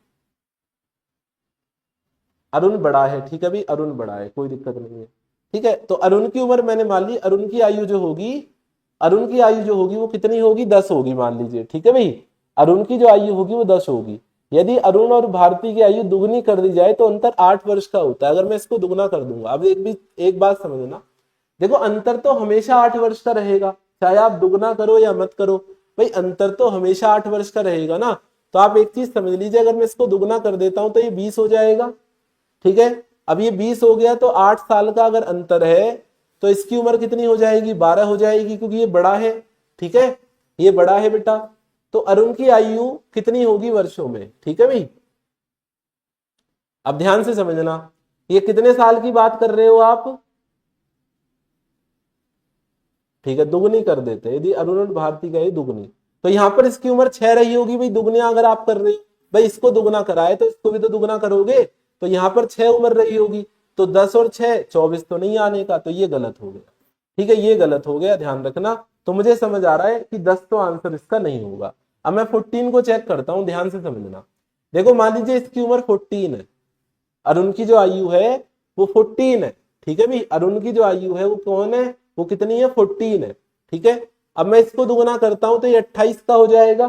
अरुण बड़ा है, ठीक है भाई, अरुण बड़ा है, कोई दिक्कत नहीं है, ठीक है। तो अरुण की उम्र मैंने मान ली, अरुण की आयु जो होगी, अरुण की आयु जो होगी वो कितनी होगी? 10 होगी मान लीजिए, ठीक है भाई। अरुण की जो आयु होगी वो 10 होगी। यदि अरुण और भारती की आयु दुगनी कर दी जाए तो अंतर 8 वर्ष का होता है। अगर मैं इसको दुगना कर दूंगा, अब एक बात समझना, देखो अंतर तो हमेशा 8 वर्ष का रहेगा, चाहे आप दुगना करो या मत करो, भाई अंतर तो हमेशा 8 वर्ष का रहेगा ना। तो आप एक चीज समझ लीजिए, अगर मैं इसको दुगना कर देता हूं तो ये 20 हो जाएगा, ठीक है। अब ये 20 हो गया तो 8 साल का अगर अंतर है तो इसकी उम्र कितनी हो जाएगी? 12 हो जाएगी, क्योंकि ये बड़ा है, ठीक है, ये बड़ा है बेटा। तो अरुण की आयु कितनी होगी वर्षों में? ठीक है भाई, अब ध्यान से समझना, ये कितने साल की बात कर रहे हो आप? ठीक है, दुगनी कर देते हैं। यदि अरुण और भारती का ये दुगनी, तो यहां पर इसकी उम्र 6 रही होगी भाई, दुगनी अगर आप कर रहे हो, भाई इसको दुगना कराए तो इसको भी तो दुगना करोगे, तो यहां पर 6 उम्र रही होगी, तो 10 और 6 24 तो नहीं आने का, तो ये गलत हो गया, ठीक है, ये गलत हो गया, ध्यान रखना। तो मुझे समझ आ रहा है कि 10 तो आंसर इसका नहीं होगा। अब मैं 14 को चेक करता हूं, ध्यान से समझना। देखो मान लीजिए इसकी उम्र 14 है, अरुण की जो आयु है वो 14 है, ठीक है भाई। अरुण की जो आयु है वो कौन है? वो कितनी है? 14 है, ठीक है। अब मैं इसको दुगुना करता हूं तो ये 28 का हो जाएगा,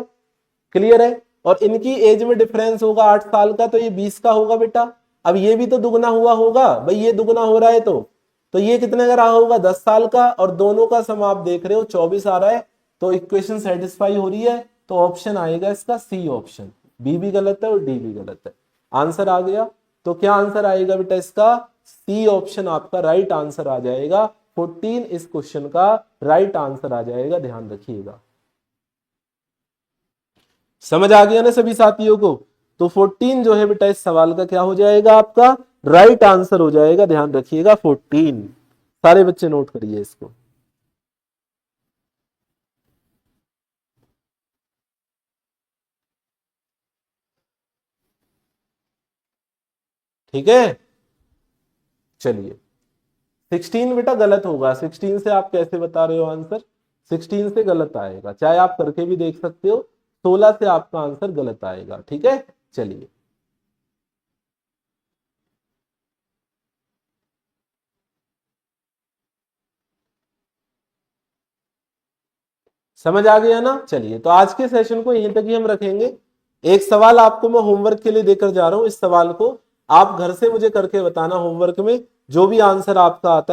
क्लियर है। और इनकी एज में डिफरेंस होगा 8 साल का, तो ये 20 का होगा बेटा। अब ये भी तो दुगुना हुआ होगा भाई, ये दुगुना हो रहा है तो ये कितने का रहा होगा 10 साल का, और दोनों का सम आप देख रहे हो 24 आ रहा है, तो इक्वेशन सेटिस्फाई हो रही है। तो ऑप्शन आएगा इसका सी ऑप्शन, बी भी गलत है और डी भी गलत है। आंसर आ गया, तो क्या आंसर आएगा बेटा इसका, सी ऑप्शन आपका राइट आंसर आ जाएगा। 14 इस क्वेश्चन का राइट आंसर आ जाएगा, ध्यान रखिएगा। समझ आ गया ना सभी साथियों को। तो 14 जो है बेटा इस सवाल का क्या हो जाएगा, आपका राइट आंसर हो जाएगा, ध्यान रखिएगा 14। सारे बच्चे नोट करिए इसको। ठीक है, चलिए 16 बेटा गलत होगा। 16 से आप कैसे बता रहे हो आंसर, 16 से गलत आएगा, चाहे आप करके भी देख सकते हो। 16 से आपका आंसर गलत आएगा, ठीक है। चलिए समझ आ गया ना। चलिए तो आज के सेशन को यहीं तक ही हम रखेंगे। एक सवाल आपको मैं होमवर्क के लिए देकर जा रहा हूं, इस सवाल को आप घर से मुझे करके बताना होमवर्क में, जो भी आंसर आपका आता है।